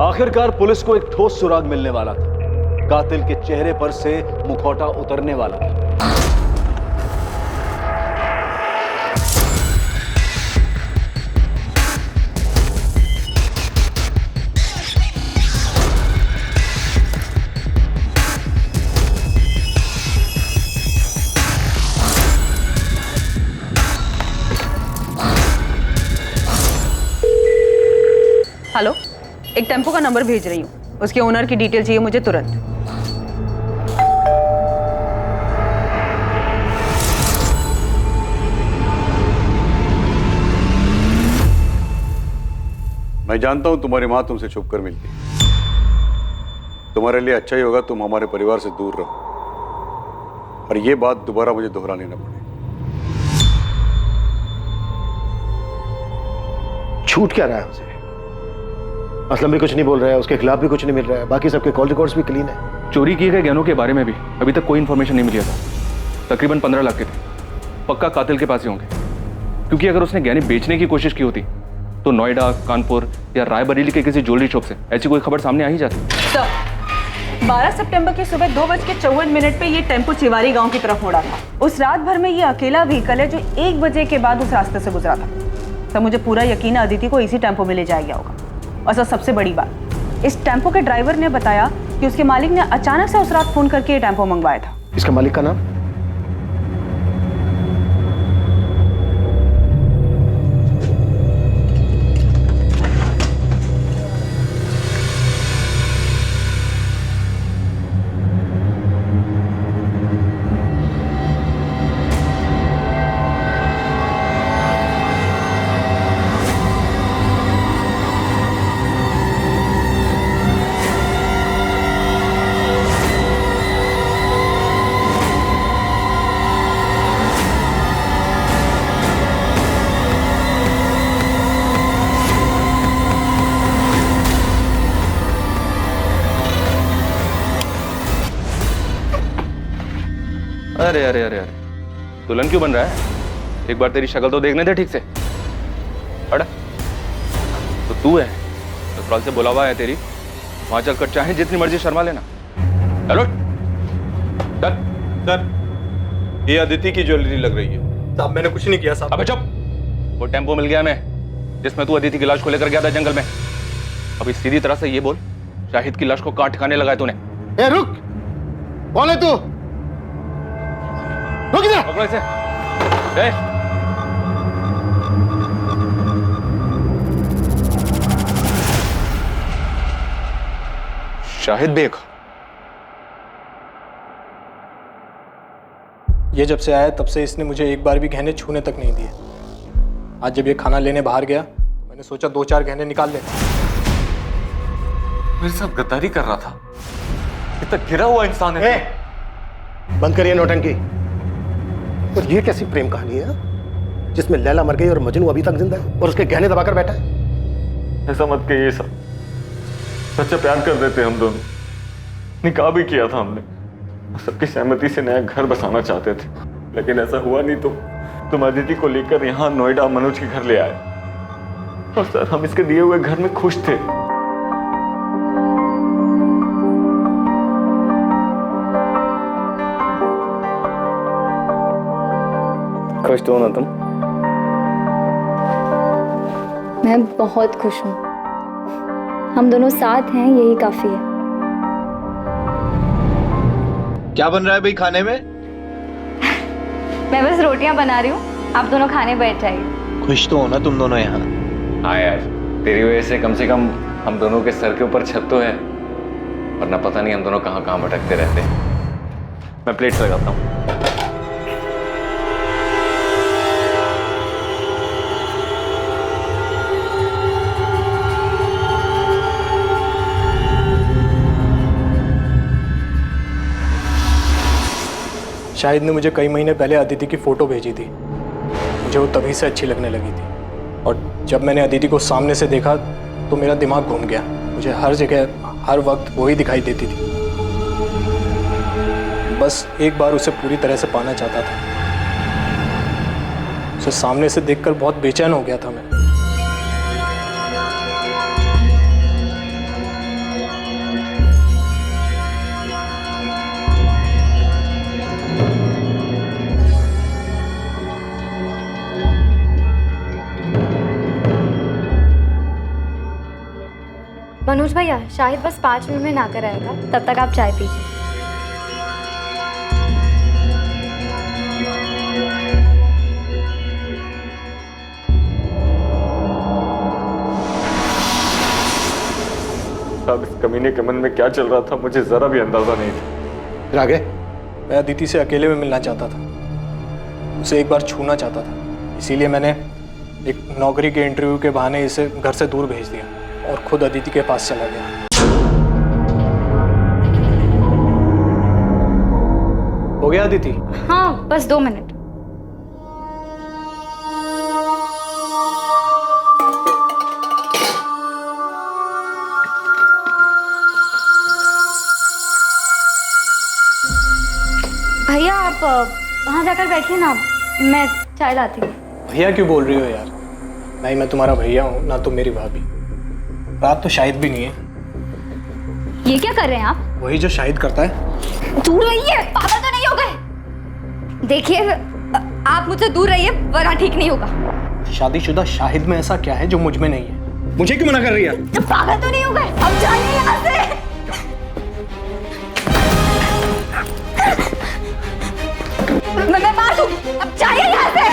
आखिरकार पुलिस को एक ठोस सुराग मिलने वाला था। कातिल के चेहरे पर से मुखौटा उतरने वाला था। हेलो, एक टेम्पो का नंबर भेज रही हूँ, उसके ओनर की डिटेल चाहिए मुझे तुरंत। मैं जानता हूं तुम्हारी मां तुमसे छुप कर मिलती है। तुम्हारे लिए अच्छा ही होगा तुम हमारे परिवार से दूर रहो और ये बात दोबारा मुझे दोहरानी न पड़े। छूट क्या रहा है उसे? असलम भी कुछ नहीं बोल रहा है, उसके खिलाफ भी कुछ नहीं मिल रहा है, बाकी सबके कॉल रिकॉर्ड्स भी क्लीन है। चोरी किए गए गहनों के बारे में भी अभी तक कोई इन्फॉर्मेशन नहीं मिली था। तकरीबन 15 लाख के थे, पक्का कातिल के पास ही होंगे। क्योंकि अगर उसने गहने बेचने की कोशिश की होती तो नोएडा, कानपुर या रायबरेली के किसी ज्वेलरी शॉप से ऐसी कोई खबर सामने आ ही जाती। 12 सितंबर की सुबह 2:54 पे ये टेम्पो चिवारी गांव की तरफ मुड़ा था। उस रात भर में ये अकेला व्हीकल है जो 1 बजे के बाद उस रास्ते से गुजरा था। तो मुझे पूरा यकीन है अदिति को इसी टेम्पो में ले जाया गया होगा। और सर, सबसे बड़ी बात, इस टेम्पो के ड्राइवर ने बताया कि उसके मालिक ने अचानक से उस रात फोन करके ये टेम्पो मंगवाया था। इसका मालिक का नाम? अरे अरे अरे अरे, दुल्हन क्यों बन रहा है? एक बार तेरी शक्ल तो देखने दे ठीक से। अड़ा, तो तू है ससुराल से बुलावा है तेरी, वहां चलकर चाहे जितनी मर्जी शर्मा लेना। चलो सर, ये अदिति की ज्वेलरी लग रही है। साहब मैंने कुछ नहीं किया साहब। अबे चुप, वो टेम्पो मिल गया हमें जिसमें तू अदिति की लाश को लेकर गया था जंगल में। अभी सीधी तरह से ये बोल, शाहिद की लाश को कहां ठिकाने लगाया तूने? ए रुक, कौन है तू? रुक जा। पकड़ो इसे। शाहिद बेग, ये जब से आया तब से इसने मुझे एक बार भी गहने छूने तक नहीं दिए। आज जब ये खाना लेने बाहर गया, मैंने सोचा 2-4 गहने निकाल ले। मेरे साथ गद्दारी कर रहा था। इतना गिरा हुआ इंसान है। बंद करिए नौटंकी। और ये कैसी प्रेम कहानी है जिसमें लैला मर गई और मजनू अभी तक जिंदा है और उसके गहने दबाकर बैठा है? ऐसा मत कहिए सर, सच्चा प्यार कर देते हम दोनों। निकाह भी किया था हमने, सबकी सहमति से नया घर बसाना चाहते थे, लेकिन ऐसा हुआ नहीं। तो तुम अदिति को लेकर यहाँ नोएडा मनोज के घर ले आए और सर हम इसके दिए हुए घर में खुश थे। खुश तो हो ना तुम? मैं बहुत खुश हूँ। हम दोनों साथ हैं, यही काफी है। क्या बन रहा है भाई खाने में? मैं बस रोटियां बना रही हूँ, आप दोनों खाने बैठ जाइए। खुश तो हो ना तुम दोनों यहाँ? हाँ यार, तेरी वजह से कम हम दोनों के सर के ऊपर छत तो है, वरना पता नहीं हम दोनों कहाँ कहाँ भटकते रहते। मैं प्लेट लगाता हूँ। शाहिद ने मुझे कई महीने पहले अदिति की फ़ोटो भेजी थी। मुझे वो तभी से अच्छी लगने लगी थी, और जब मैंने अदिति को सामने से देखा तो मेरा दिमाग घूम गया। मुझे हर जगह हर वक्त वही दिखाई देती थी। बस एक बार उसे पूरी तरह से पाना चाहता था। उसे सामने से देखकर बहुत बेचैन हो गया था मैं। मनोज भैया, शाहिद बस 5 मिनट में नहा कर आएगा, तब तक आप चाय पीजिए। साहब, इस कमीने के मन में क्या चल रहा था मुझे जरा भी अंदाजा नहीं था। फिर आगे? मैं अदिति से अकेले में मिलना चाहता था, उसे एक बार छूना चाहता था। इसीलिए मैंने एक नौकरी के इंटरव्यू के बहाने इसे घर से दूर भेज दिया और खुद अदिति के पास चला गया। हो गया अदिति? हाँ, बस 2 मिनट। भैया आप वहाँ जाकर बैठिए ना, मैं चाय लाती हूँ। भैया क्यों बोल रही हो यार? नहीं, मैं तुम्हारा भैया हूँ, ना तुम मेरी भाभी। रात तो शाहिद भी नहीं है। ये क्या कर रहे हैं आप? वही जो शाहिद करता है। दूर रहिए, पागल तो नहीं हो गए? देखिए, आप मुझसे दूर रहिए वरना ठीक नहीं होगा। शादीशुदा शाहिद में ऐसा क्या है जो मुझ में नहीं है? मुझे क्यों मना कर रही है? तो पागल तो नहीं हो गए? अब जाइए यहाँ से। मैं मार दूँ, अब जाइए यहाँ से।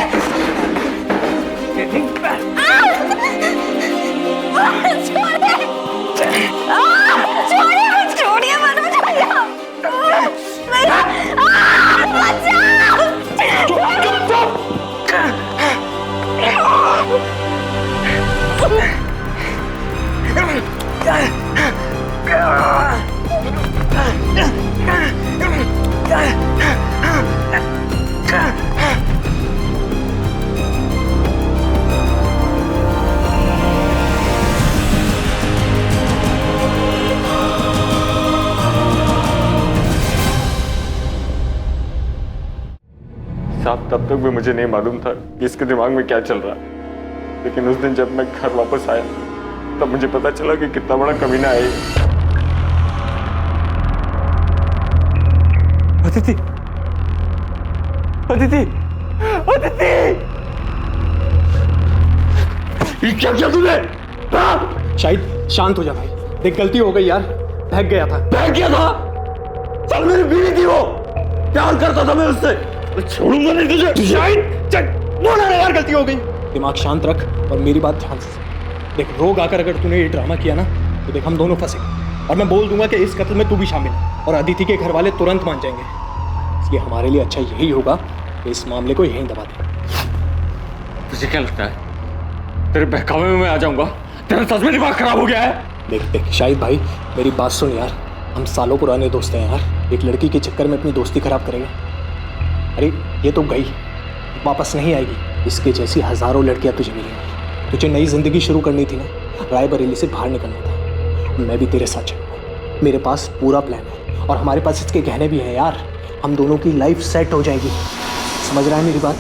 छोड़िए मनोज भैया। तब तक भी मुझे नहीं मालूम था कि इसके दिमाग में क्या चल रहा है, लेकिन उस दिन जब मैं घर वापस आया तब मुझे पता चला कि कितना बड़ा कमीना है ये। अदिति, अदिति, अदिति! ये क्या किया तूने? शाहिद शांत हो जा भाई, देख गलती हो गई यार, बहक गया था। बहक गया था? चल मेरी बीवी थी वो, प्यार करता था मैं उससे, छोड़ूंगा नहीं तुझे। शाहिद चल बोला ना यार, गलती हो गई। दिमाग शांत रख और मेरी बात ध्यान से सुन। देख रोग आकर अगर तूने ये ड्रामा किया ना तो देख हम दोनों फंसेंगे, और मैं बोल दूंगा कि इस कत्ल में तू भी शामिल है, और अदिति के घर वाले तुरंत मान जाएंगे। इसलिए हमारे लिए अच्छा यही होगा कि इस मामले को यहीं दबा दें। तुझे क्या लगता है तेरे बहकावे में मैं आ जाऊंगा? तेरा सच में दिमाग खराब हो गया है? देख देख शाहिद भाई, मेरी बात सुन यार, हम सालों पुराने दोस्त हैं यार, एक लड़की के चक्कर में अपनी दोस्ती खराब करेगा? अरे ये तो गई, वापस नहीं आएगी। इसके जैसी हजारों लड़कियां तुझे मिलेंगी। तुझे नई जिंदगी शुरू करनी थी ना, रायबरेली से बाहर निकलना था। मैं भी तेरे साथ चलूंगा, मेरे पास पूरा प्लान है, और हमारे पास इसके गहने भी हैं यार। हम दोनों की लाइफ सेट हो जाएगी, समझ रहा है मेरी बात?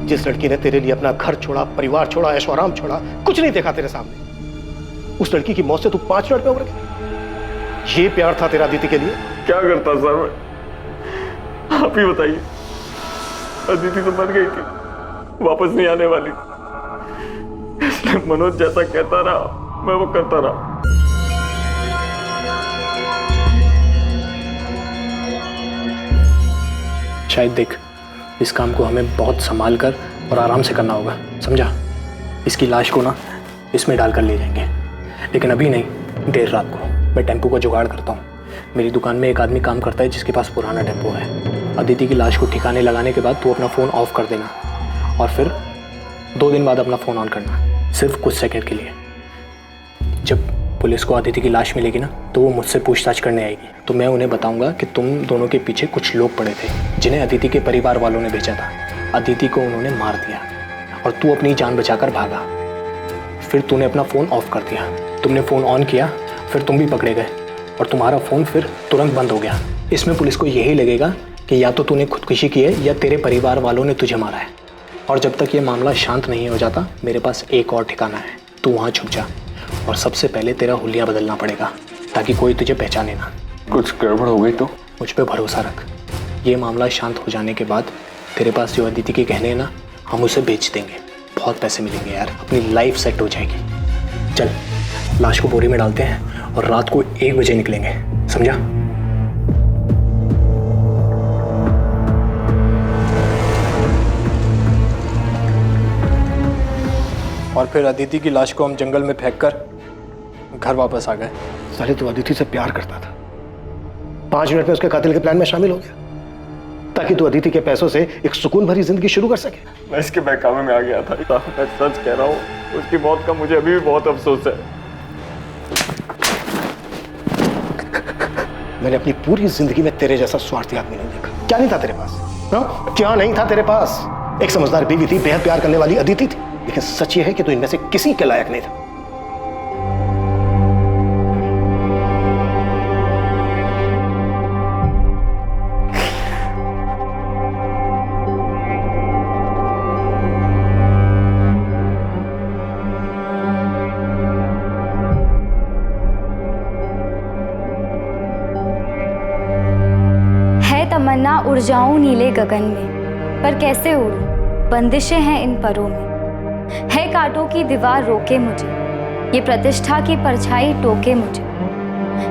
जिस लड़की ने तेरे लिए अपना घर छोड़ा, परिवार छोड़ा, ऐशो आराम छोड़ा, कुछ नहीं देखा तेरे सामने, उस लड़की की मौत से तू 5 मिनट में उबर गया। ये प्यार था तेरा अदिति के लिए? क्या करता सर मैं, आप ही बताइए। अदिति तो मर गई थी, वापस नहीं आने वाली, इसलिए मनोज जैसा कहता रहा मैं वो करता रहा। शायद देख, इस काम को हमें बहुत संभाल कर और आराम से करना होगा, समझा? इसकी लाश को ना इसमें डालकर ले जाएंगे, लेकिन अभी नहीं, देर रात को। मैं टेम्पो का जुगाड़ करता हूँ। मेरी दुकान में एक आदमी काम करता है जिसके पास पुराना टेम्पो है। अदिति की लाश को ठिकाने लगाने के बाद तू अपना फ़ोन ऑफ कर देना, और फिर 2 दिन बाद अपना फ़ोन ऑन करना, सिर्फ कुछ सेकंड के लिए। जब पुलिस को अदिति की लाश मिलेगी ना तो वो मुझसे पूछताछ करने आएगी, तो मैं उन्हें बताऊंगा कि तुम दोनों के पीछे कुछ लोग पड़े थे जिन्हें अदिति के परिवार वालों ने भेजा था। अदिति को उन्होंने मार दिया और तू अपनी जान बचाकर भागा। फिर तूने अपना फ़ोन ऑफ कर दिया, तुमने फ़ोन ऑन किया, फिर तुम भी पकड़े गए और तुम्हारा फ़ोन फिर तुरंत बंद हो गया। इसमें पुलिस को यही लगेगा कि या तो तूने खुदकुशी की है या तेरे परिवार वालों ने तुझे मारा है। और जब तक ये मामला शांत नहीं हो जाता, मेरे पास एक और ठिकाना है, तू वहाँ छुप जा, और सबसे पहले तेरा हुलिया बदलना पड़ेगा ताकि कोई तुझे पहचाने ना। कुछ गड़बड़ हो गई तो? मुझ पे भरोसा रख, ये मामला शांत हो जाने के बाद तेरे पास जो अदिति के गहने हैं ना, हम उसे बेच देंगे, बहुत पैसे मिलेंगे यार, अपनी लाइफ सेट हो जाएगी। चल लाश को बोरी में डालते हैं और रात को 1 बजे निकलेंगे, समझा? और फिर अदिति की लाश को हम जंगल में फेंककर घर वापस आ गए। साले तो अदिति से प्यार करता था, 5 मिनट में उसके कातिल के प्लान में शामिल हो गया ताकि तू अदिति के पैसों से एक सुकून भरी जिंदगी शुरू कर सके। मैं इसके बहकावे में आ गया था, मैं सच कह रहा हूँ, उसकी मौत का मुझे अभी भी बहुत अफसोस है। मैंने अपनी पूरी जिंदगी में तेरे जैसा स्वार्थी आदमी नहीं देखा। क्या नहीं था तेरे पास? हाँ? क्या नहीं था तेरे पास? एक समझदार बीवी थी, बेहद प्यार करने वाली अदिति थी, लेकिन सच ये है कि तू इनमें से किसी के लायक नहीं था। है तमन्ना उड़ जाऊं नीले गगन में, पर कैसे उड़ूं, बंदिशें हैं इन परों में। है कांटों की दीवार रोके मुझे, ये प्रतिष्ठा की परछाई टोके मुझे।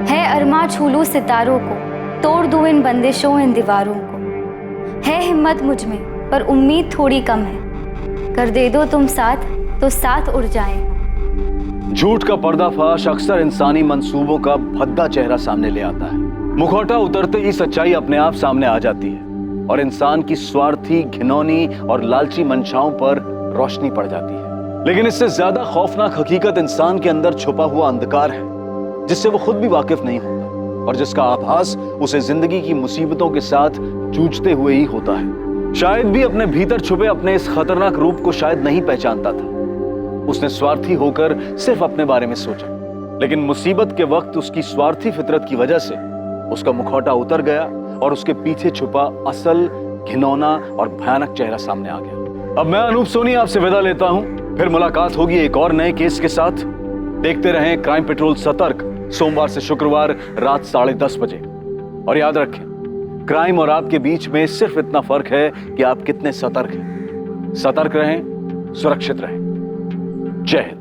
है अरमा छू लूं सितारों को, तोड़ दूं इन बंदिशों इन दीवारों को। है हिम्मत मुझ में पर उम्मीद थोड़ी कम है, कर दे दो तुम साथ तो साथ उड़ जाएं। झूठ का पर्दाफाश अक्सर इंसानी मंसूबों का भद्दा चेहरा सामने ले आता है। मुखौटा उतरते ही सच्चाई अपने आप सामने आ जाती है और इंसान की स्वार्थी, घिनौनी और लालची मंशाओं पर रोशनी पड़ जाती है। लेकिन इससे ज्यादा खौफनाक हकीकत इंसान के अंदर छुपा हुआ अंधकार है, जिससे वो खुद भी वाकिफ नहीं होता और जिसका आभास उसे जिंदगी की मुसीबतों के साथ जूझते हुए ही होता है। शायद भी अपने भीतर छुपे अपने इस खतरनाक रूप को शायद नहीं पहचानता था। उसने स्वार्थी होकर सिर्फ अपने बारे में सोचा, लेकिन मुसीबत के वक्त उसकी स्वार्थी फितरत की वजह से उसका मुखौटा उतर गया और उसके पीछे छुपा असल घिनौना और भयानक चेहरा सामने आ गया। अब मैं अनूप सोनी आपसे विदा लेता हूं, फिर मुलाकात होगी एक और नए केस के साथ। देखते रहें क्राइम पेट्रोल सतर्क, सोमवार से शुक्रवार रात 10:30 बजे। और याद रखें, क्राइम और आपके बीच में सिर्फ इतना फर्क है कि आप कितने सतर्क हैं। सतर्क रहें, सुरक्षित रहें। जय हिंद।